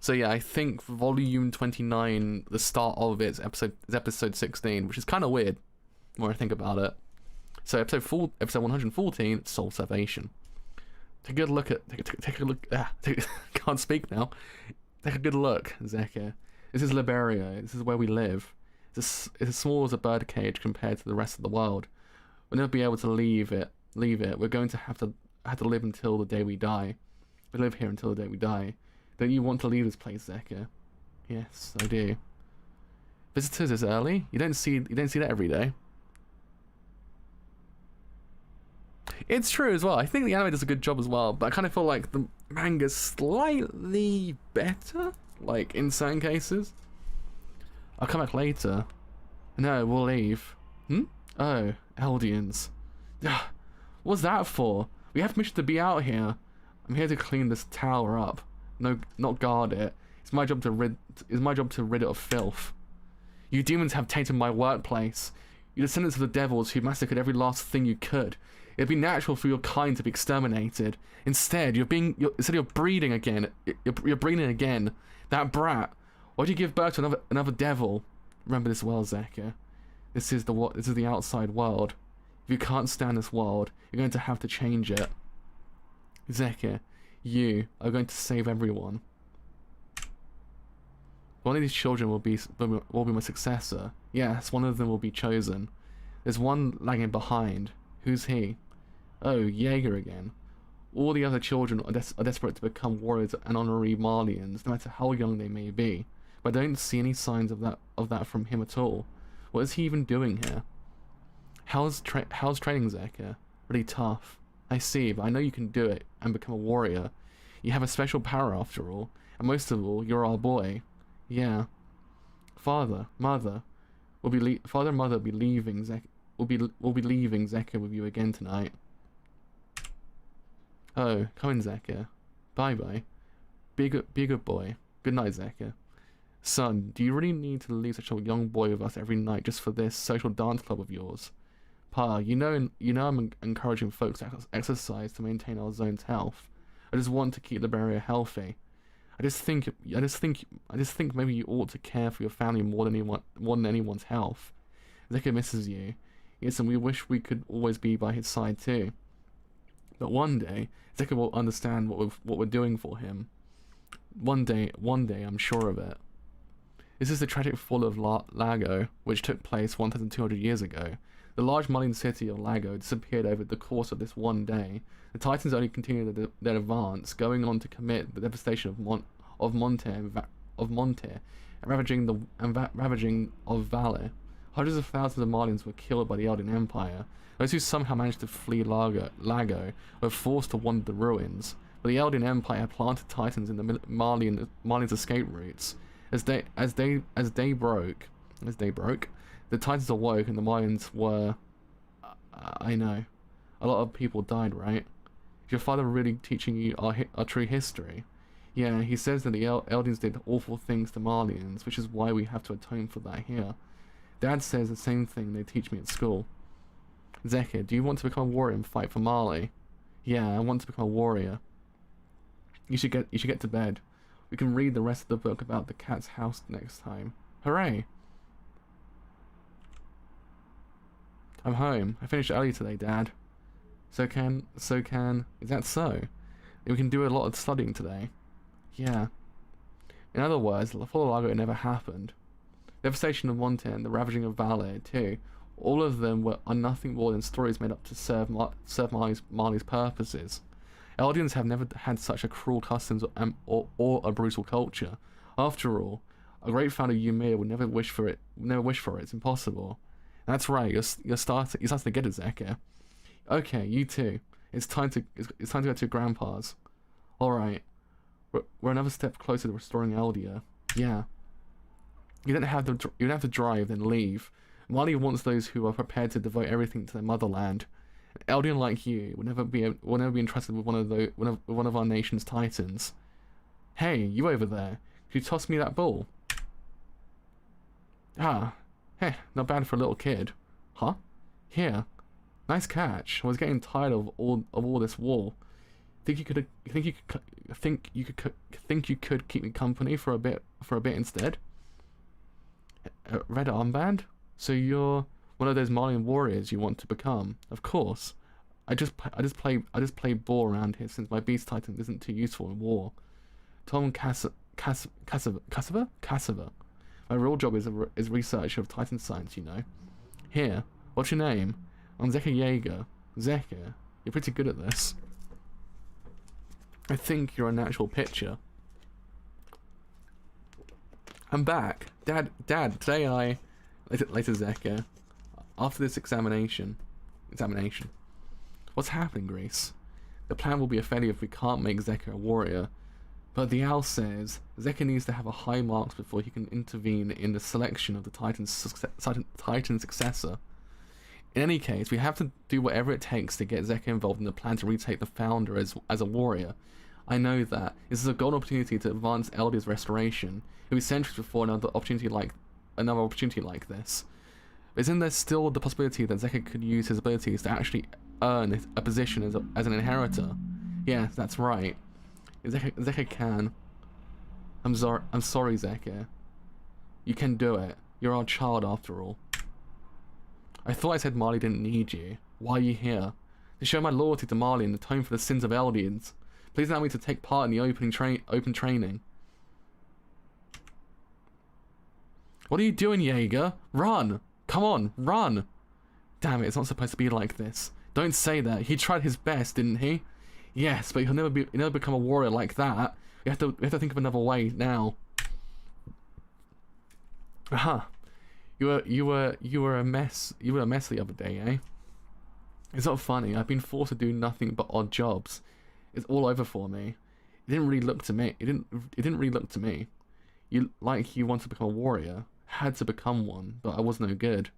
So yeah, I think volume 29, the start of it is episode 16, which is kind of weird when I think about it. So episode 114, Soul Salvation. Take a good look at can't speak now. Take a good look, Zeka. This is Liberia. This is where we live. It's as small as a bird cage compared to the rest of the world. We'll never be able to leave it. We're going to have to live until the day we die. We live here until the day we die. Don't you want to leave this place, Zeka? Yes, I do. Visitors this early? You don't see that every day. It's true as well. I think the anime does a good job as well, but I kind of feel like the manga's slightly better, like in certain cases. I'll come back later. No, we'll leave. Oh, Eldians. What's that for? We have permission to be out here. I'm here to clean this tower up. No, not guard it. It's my job to rid it of filth. You demons have tainted my workplace. You descendants of the devils who massacred every last thing you could. It'd be natural for your kind to be exterminated. Instead, you're breeding again. You're breeding again. That brat. Why'd you give birth to another devil? Remember this well, Zeka. This is the outside world. If you can't stand this world, you're going to have to change it. Zeka, you are going to save everyone. One of these children will be my successor. Yes, one of them will be chosen. There's one lagging behind. Who's he? Oh, Jaeger again. All the other children are desperate to become warriors and honorary Marlians, no matter how young they may be. But I don't see any signs of that from him at all. What is he even doing here? How's training, Zeka? Really tough. I see, but I know you can do it and become a warrior. You have a special power after all, and most of all, you're our boy. Yeah. Father, mother will be leaving Zeka. We'll be leaving Zeka with you again tonight. Oh, come in, Zeka. Bye bye. Be a good boy. Good night, Zeka. Son, do you really need to leave such a young boy with us every night just for this social dance club of yours? Pa, you know I'm encouraging folks to exercise to maintain our zone's health. I just want to keep the barrier healthy. I just think maybe you ought to care for your family more than anyone's health. Zeka misses you. Yes, and we wish we could always be by his side too. But one day, Zeka will understand what we're doing for him. One day, I'm sure of it. This is the tragic fall of Lago, which took place 1,200 years ago. The large Marleyan city of Lago disappeared over the course of this one day. The Titans only continued their advance, going on to commit the devastation of Monte, and ravaging of Valley. Hundreds of thousands of Marlians were killed by the Elden Empire. Those who somehow managed to flee Lago were forced to wander the ruins. But the Elden Empire planted Titans in the Marlians' escape routes. As day broke, the Titans awoke and the Marlians were... I know. A lot of people died, right? Is your father really teaching you our true history? Yeah, he says that the Eldens did awful things to Marlians, which is why we have to atone for that here. Dad says the same thing they teach me at school. Zeka, do you want to become a warrior and fight for Marley? Yeah, I want to become a warrior. You should get to bed. We can read the rest of the book about the cat's house next time. Hooray! I'm home. I finished early today, Dad. Is that so? We can do a lot of studying today. Yeah. In other words, the fall of Lago never happened. The devastation of Monte and the ravaging of Valle, too. All of them are nothing more than stories made up to serve Marley's purposes. Eldians have never had such a cruel customs or a brutal culture. After all, a great founder Ymir would never wish for it. It's impossible. That's right. You're starting to get it, Zeka. Okay, you too. It's time to go to your grandpa's. All right. We're another step closer to restoring Eldia. Yeah. You don't have to drive, then leave. Marley wants those who are prepared to devote everything to their motherland. An Eldian like you will never be entrusted with one of our nation's titans. Hey, you over there! Could you toss me that ball? Ah, hey, not bad for a little kid. Huh? Here. Nice catch. I was getting tired of all this war. Think you could keep me company for a bit instead? A red armband? So you're one of those Marleyan warriors you want to become? Of course. I just play ball around here since my beast titan isn't too useful in war. Tom Cassava. My real job is research of titan science, you know. Here, what's your name? I'm Zeka Jaeger. Zeka, you're pretty good at this. I think you're a natural pitcher. I'm back. Dad, today later Zeka. After this examination. What's happening, Greece? The plan will be a failure if we can't make Zeka a warrior. But the owl says Zeka needs to have a high marks before he can intervene in the selection of the Titan's successor. In any case, we have to do whatever it takes to get Zeka involved in the plan to retake the founder as a warrior. I know that. This is a golden opportunity to advance Eldia's restoration. It'll be centuries before another opportunity like this. Isn't there still the possibility that Zeka could use his abilities to actually earn a position as an inheritor? Yeah, that's right. Zeka can. I'm sorry, Zeka. You can do it. You're our child after all. I thought I said Marley didn't need you. Why are you here? To show my loyalty to Marley and atone for the sins of Eldians. Please allow me to take part in the open training. What are you doing, Jaeger? Run! Come on, run! Damn it, it's not supposed to be like this. Don't say that. He tried his best, didn't he? Yes, but he'll never become a warrior like that. We have to think of another way now. Aha. You were a mess. You were a mess the other day, eh? It's not funny. I've been forced to do nothing but odd jobs. It's all over for me. It didn't really look to me. It didn't really look to me. You wanted to become a warrior. Had to become one, but I was no good.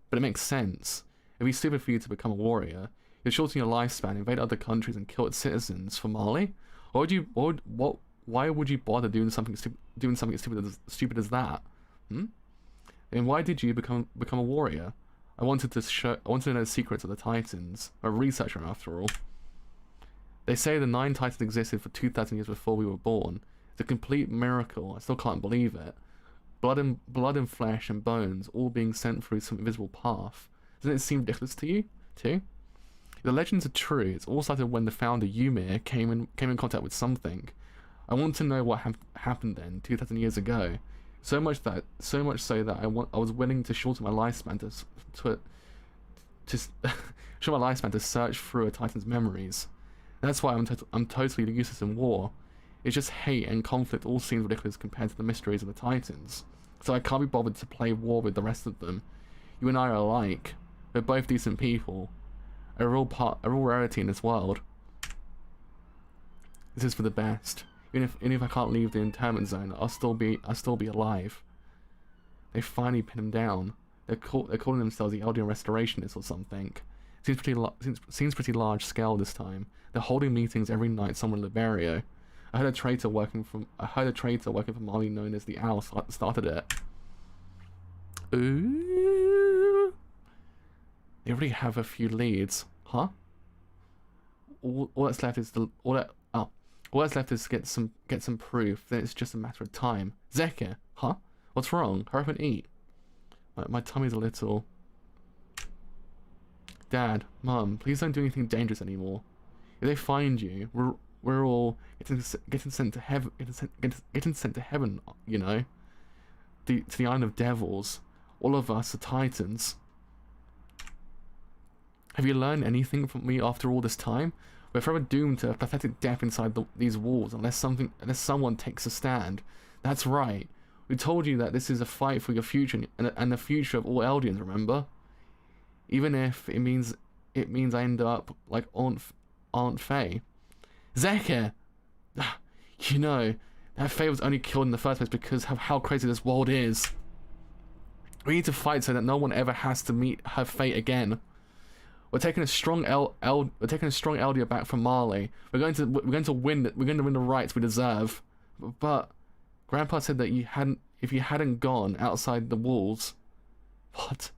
But it makes sense. It'd be stupid for you to become a warrior. You'd shorten your lifespan, invade other countries, and kill its citizens for Marley. Why would you bother doing something stupid as that? And why did you become a warrior? I wanted to know the secrets of the Titans. A researcher, after all. They say the 9 Titans existed for 2,000 years before we were born. It's a complete miracle. I still can't believe it. Blood and flesh and bones, all being sent through some invisible path. Doesn't it seem ridiculous to you, too? If the legends are true, it's all started when the founder Ymir came in contact with something. I want to know what happened then, 2,000 years ago. So much so that I was willing to shorten my lifespan to search through a Titan's memories. That's why I'm totally useless in war. It's just hate and conflict all seems ridiculous compared to the mysteries of the Titans. So I can't be bothered to play war with the rest of them. You and I are alike. We're both decent people. A real rarity in this world. This is for the best. Even if I can't leave the internment zone, I'll still be alive. They finally pinned him down. They're calling themselves the Eldian Restorationists or something. Seems pretty large scale this time. They're holding meetings every night somewhere in Liberia. I heard a traitor working for Marley known as the Owl started it. Ooh. They already have a few leads, huh? All that's left is to get some proof. Then it's just a matter of time. Zeka, huh? What's wrong? Hurry up and eat. My tummy's a little. Dad, Mum, please don't do anything dangerous anymore. If they find you, we're all getting sent to heaven. Getting sent to heaven, you know. To the island of devils. All of us are Titans. Have you learned anything from me after all this time? We're forever doomed to a pathetic death inside these walls unless someone takes a stand. That's right. We told you that this is a fight for your future and the future of all Eldians, remember? Even if it means I end up like Aunt Faye. Zeka! You know, that Faye was only killed in the first place because of how crazy this world is. We need to fight so that no one ever has to meet her fate again. We're taking a strong Eldia back from Marley. We're going to win the rights we deserve. But Grandpa said that if you hadn't gone outside the walls. What?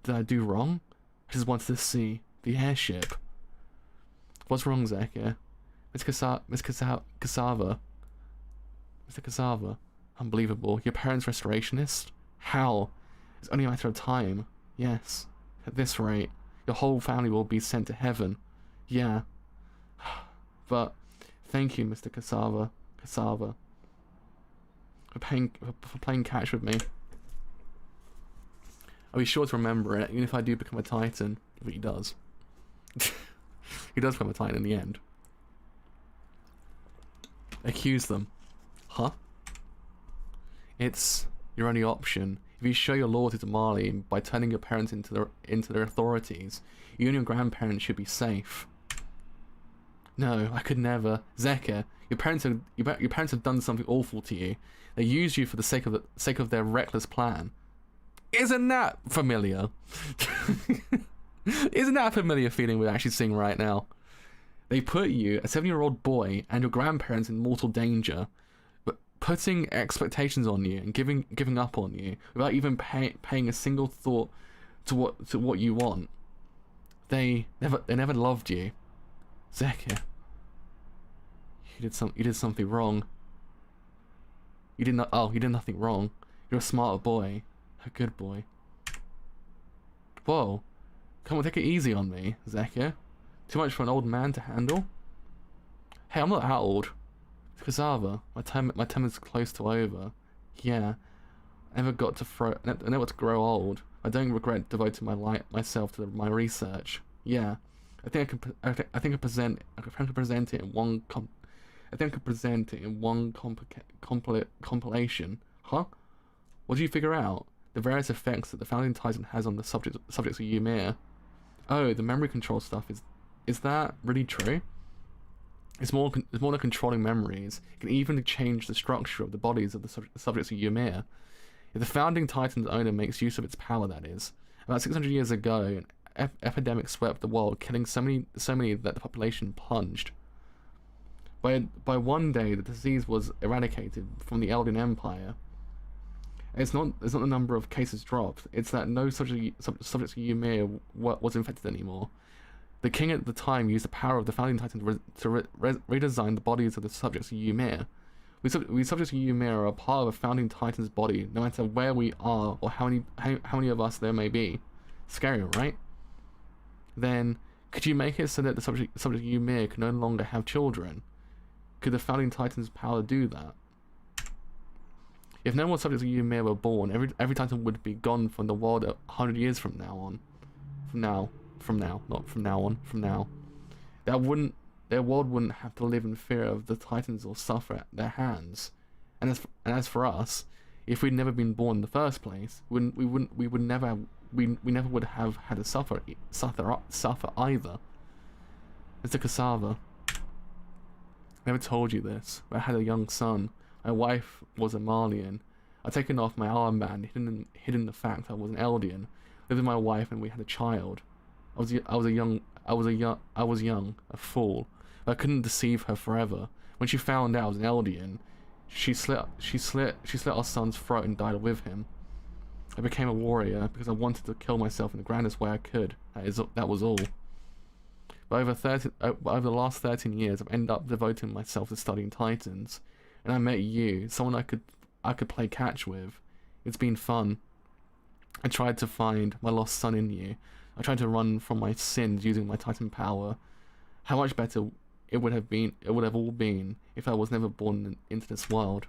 Did I do wrong? I just wanted to see the airship. What's wrong, Zeka? Mr. Cassava. Unbelievable. Your parents restorationist? How? It's only a matter of time. Yes. At this rate, your whole family will be sent to heaven. Yeah. But thank you, Mr. Cassava, for playing catch with me. I'll be sure to remember it, even if I do become a Titan. But he does. He does become a Titan in the end. Accuse them. Huh? It's your only option. If you show your loyalty to Marley by turning your parents into their authorities, you and your grandparents should be safe. No, I could never. Zeka, your parents have done something awful to you. They used you for the sake of their reckless plan. Isn't that familiar? Isn't that a familiar feeling we're actually seeing right now? They put you, a 7-year-old boy, and your grandparents in mortal danger, but putting expectations on you and giving up on you without even paying a single thought to what you want. They never loved you. Zeki, you did something wrong. You did nothing wrong. You're a smarter boy, a good boy. Whoa, come on, take it easy on me, Zeki. Too much for an old man to handle? Hey, I'm not that old. Cassava, my time is close to over. Yeah, I never got to grow old. I don't regret devoting myself to my research. Yeah, I think I can present it in one compilation. Huh? What did you figure out? The various effects that the founding titan has on the subjects of Ymir. Oh, the memory control stuff is that really true? It's more than controlling memories. It can even change the structure of the bodies of the subjects of Ymir. If the founding titan's owner makes use of its power, that is. About 600 years ago, an epidemic swept the world, killing so many that the population plunged. By one day, the disease was eradicated from the Eldian Empire. It's not the number of cases dropped, it's that no subjects of Ymir was infected anymore. The king at the time used the power of the founding titan to redesign the bodies of the subjects of Ymir. We subjects of Ymir are a part of a founding titan's body, no matter where we are or how many of us there may be. Scary, right? Then, could you make it so that the subject of Ymir can no longer have children? Could the founding titan's power do that? If no more subjects of Ymir were born, every titan would be gone from the world 100 years from now. Their world wouldn't have to live in fear of the titans or suffer at their hands. And as for us, if we'd never been born in the first place, we never would have had to suffer either. Mr. Cassava, I never told you this, but I had a young son. My wife was a Malian. I'd taken off my armband, hidden the fact I was an Eldian, lived with my wife, and we had a child. I was young, a fool. But I couldn't deceive her forever. When she found out I was an Eldian, she slit our son's throat and died with him. I became a warrior because I wanted to kill myself in the grandest way I could. That was all. But over the last 13 years, I've ended up devoting myself to studying titans, and I met you, someone I could play catch with. It's been fun. I tried to find my lost son in you. I tried to run from my sins using my titan power. How much better it would have all been if I was never born into this world.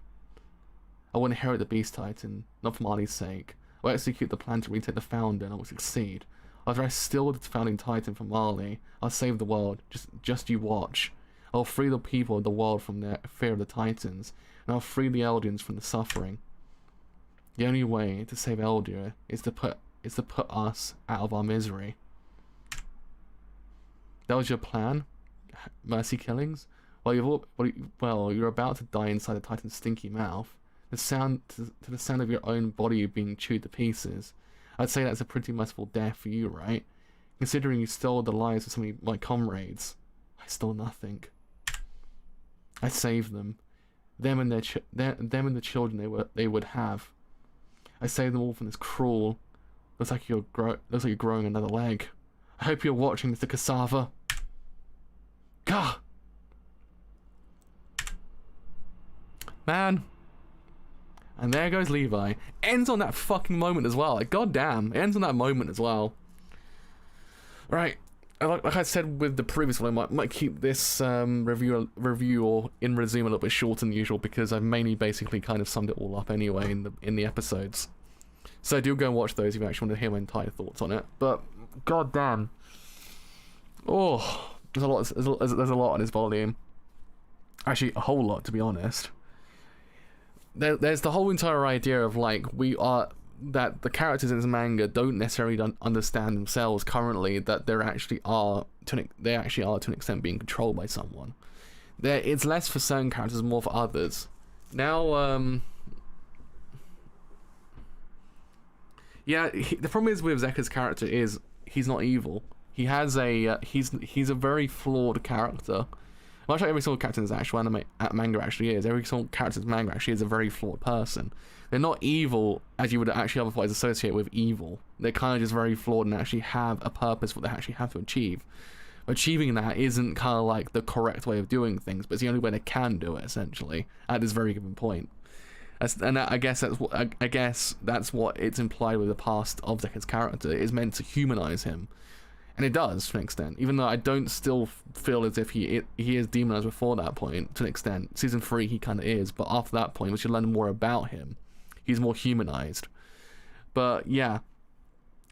I will inherit the Beast Titan, not for Marley's sake. I'll execute the plan to retake the Founder, and I will succeed. After I steal the founding Titan from Marley, I'll save the world. Just you watch. I'll free the people of the world from their fear of the Titans, and I'll free the Eldians from the suffering. The only way to save Eldia is to put us out of our misery. That was your plan? Mercy killings? Well, you're about to die inside the Titan's stinky mouth. To the sound of your own body being chewed to pieces. I'd say that's a pretty merciful death for you, right? Considering you stole the lives of so many my comrades. I stole nothing. I saved them. Them and the children they would have. I saved them all from this cruel. Looks like you're growing another leg. I hope you're watching, Mr. Cassava. Gah! Man. And there goes Levi. Ends on that fucking moment as well. Like, goddamn. It ends on that moment as well. Right. Like I said with the previous one, I might keep this review or in resume a little bit shorter than usual because I've mainly basically kind of summed it all up anyway in the episodes. So do go and watch those if you actually want to hear my entire thoughts on it. But goddamn. Oh, there's a lot on this volume. Actually, a whole lot, to be honest. There's the whole entire idea of like that the characters in this manga don't necessarily understand themselves currently, that they actually are to an extent being controlled by someone. It's less for certain characters, more for others. Now, Yeah, the problem is with Zeka's character is he's not evil. He has a he's a very flawed character. Much like every single character in this actual manga actually is. Every single character in manga actually is a very flawed person. They're not evil as you would actually otherwise associate with evil. They're kind of just very flawed and actually have a purpose what they actually have to achieve. Achieving that isn't kind of like the correct way of doing things, but it's the only way they can do it essentially at this very given point. I guess that's what it's implied with the past of Zeka's character. It is meant to humanize him, and it does to an extent. Even though I don't still feel as if he is demonized before that point to an extent. Season 3 he kind of is, but after that point, once you learn more about him, he's more humanized. But yeah,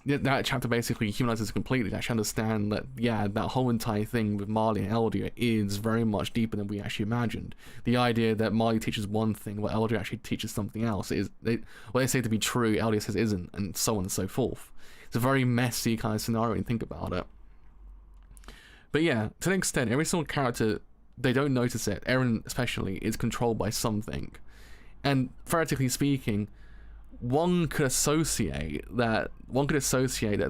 that chapter basically humanizes completely. To actually understand that that whole entire thing with Marley and Eldia is very much deeper than we actually imagined. The idea that Marley teaches one thing while Eldia actually teaches something else is what they say to be true, Eldia says isn't, and so on and so forth. It's a very messy kind of scenario when you think about it. But yeah, to an extent, every single character, they don't notice it. Eren especially is controlled by something, and theoretically speaking, one could associate that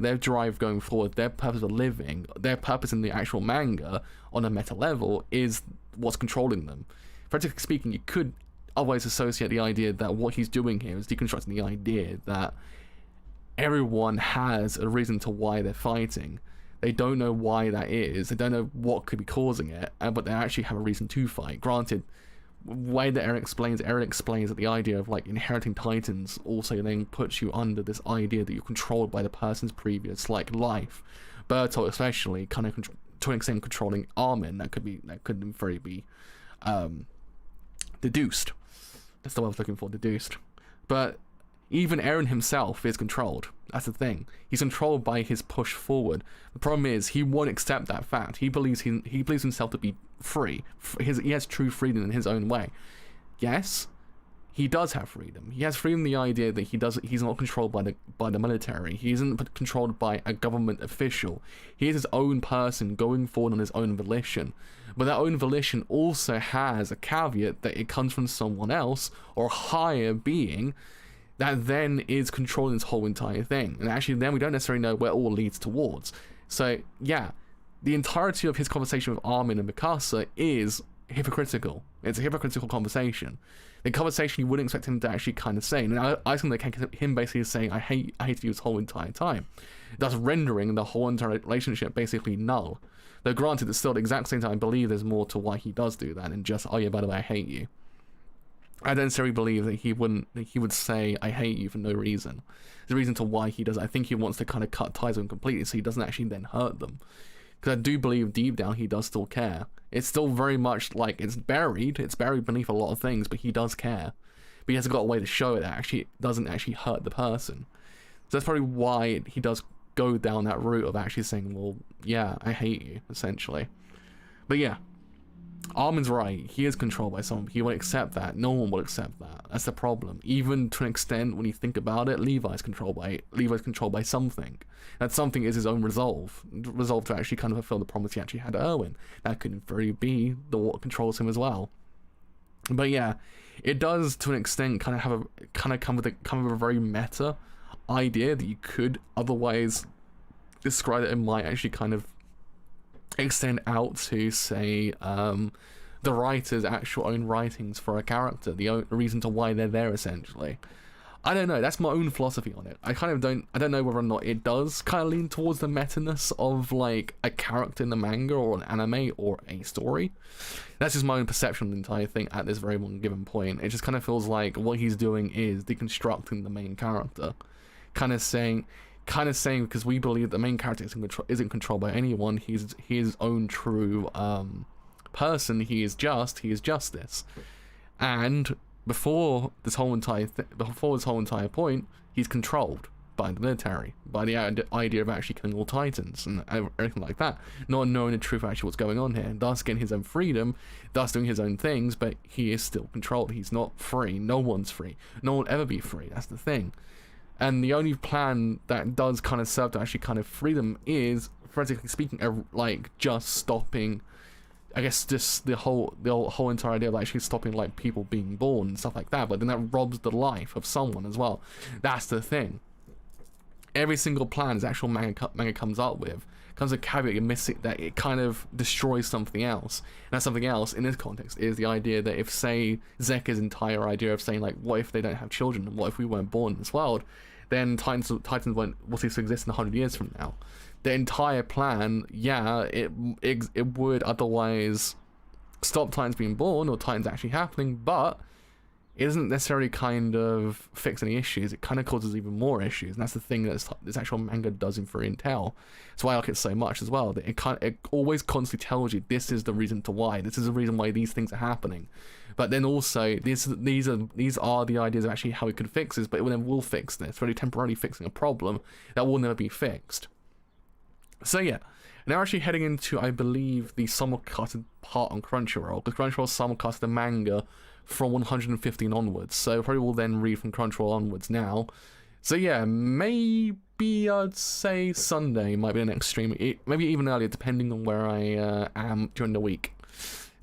their drive going forward, their purpose of living, their purpose in the actual manga on a meta level is what's controlling them. Practically speaking, you could always associate the idea that what he's doing here is deconstructing the idea that everyone has a reason to why they're fighting. They don't know why that is, they don't know what could be causing it, but they actually have a reason to fight. Granted, way that Eren explains that the idea of like inheriting titans also then puts you under this idea that you're controlled by the person's previous like life. Bertolt especially kind of to an extent controlling Armin. That could very be deduced. That's the word I was looking for, deduced. But even Eren himself is controlled. That's the thing. He's controlled by his push forward. The problem is he won't accept that fact. He believes himself to be free. He has true freedom in his own way. Yes, he does have freedom. He has freedom in the idea that he's not controlled by the military. He isn't controlled by a government official. He is his own person going forward on his own volition. But that own volition also has a caveat that it comes from someone else or a higher being that then is controlling this whole entire thing. And actually then we don't necessarily know where it all leads towards. So yeah, the entirety of his conversation with Armin and Mikasa is hypocritical. It's a hypocritical conversation. The conversation you wouldn't expect him to actually kind of say. And I think that him basically saying, I hate you this whole entire time. Thus rendering the whole entire relationship basically null. Though granted, it's still at the exact same time, I believe there's more to why he does do that than just, oh yeah, by the way, I hate you. I don't necessarily believe that he would say I hate you for no reason. There's a reason to why he does. I think he wants to kind of cut ties with them completely so he doesn't actually then hurt them. Because I do believe deep down he does still care. It's still very much like it's buried beneath a lot of things, but he does care. But he hasn't got a way to show it that actually doesn't actually hurt the person. So that's probably why he does go down that route of actually saying, well, yeah, I hate you, essentially. But yeah, Armin's right. He is controlled by someone. He won't accept that. No one will accept that. That's the problem. Even to an extent, when you think about it, Levi's controlled by something. That something is his own resolve to actually kind of fulfill the promise he actually had to Erwin. That could in theory be what controls him as well. But yeah, it does to an extent kind of come with a very meta idea that you could otherwise describe it and might actually kind of extend out to say the writer's actual own writings for a character, the reason to why they're there essentially. I don't know, that's my own philosophy on it. I don't know whether or not it does kind of lean towards the meta-ness of like a character in the manga or an anime or a story. That's just my own perception of the entire thing at this very one given point. It just kind of feels like what he's doing is deconstructing the main character, kind of saying because we believe the main character isn't controlled by anyone. He's his own true person. He is justice, and before this whole entire point, he's controlled by the military, by the idea of actually killing all titans and everything like that, not knowing the truth of actually what's going on here, thus getting his own freedom, thus doing his own things, but he is still controlled. He's not free. No one's free. No one will ever be free. That's the thing. And the only plan that does kind of serve to actually kind of free them is, theoretically speaking, like just stopping, I guess, just the whole entire idea of actually stopping like people being born and stuff like that. But then that robs the life of someone as well. That's the thing. every single plan this actual manga comes up with comes a caveat you're missing, that it kind of destroys something else. And that something else in this context is the idea that if, say, Zeka's entire idea of saying, like, what if they don't have children, and what if we weren't born in this world, then Titans won't cease to exist in 100 years from now. The entire plan, yeah, it would otherwise stop Titans being born or Titans actually happening, but it doesn't necessarily kind of fix any issues. It kind of causes even more issues, and that's the thing that this actual manga does in Fairy Tail. That's why I like it so much as well. That it always constantly tells you this is the reason to why. This is the reason why these things are happening. But then also these are the ideas of actually how we could fix this. But it will fix this. It's really temporarily fixing a problem that will never be fixed. So yeah. Now we're actually heading into, I believe, the simulcasted part on Crunchyroll, because Crunchyroll simulcasted the manga from 115 onwards, so probably will then read from Crunchyroll onwards now. So yeah, maybe I'd say Sunday might be the next stream, maybe even earlier, depending on where I am during the week.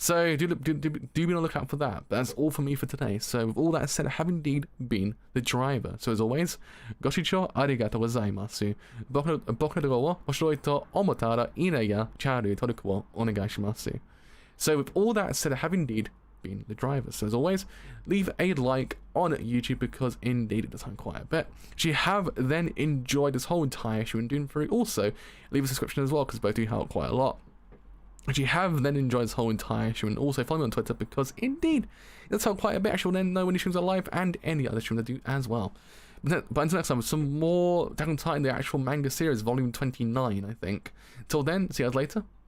So do be on the lookout for that. But that's all for me for today. So with all that said, I have indeed been the driver. So as always, gochicho arigatou gozaimasu. Boku no dogo wo oshiroi to omota ra ine ya charu toruku wo onegaishimasu. So with all that said, I have indeed been the driver. So as always, leave a like on YouTube, because indeed it does help quite a bit. If you have then enjoyed this whole entire issue and Dune 3, also leave a subscription as well, because both do help quite a lot. If you have then enjoyed this whole entire issue, and also follow me on Twitter, because indeed it does help quite a bit. Actually, then know when the streams are live and any other streams I do as well. But until next time, some more Attack on Titan, the actual manga series, volume 29, I think. Till then, see you guys later.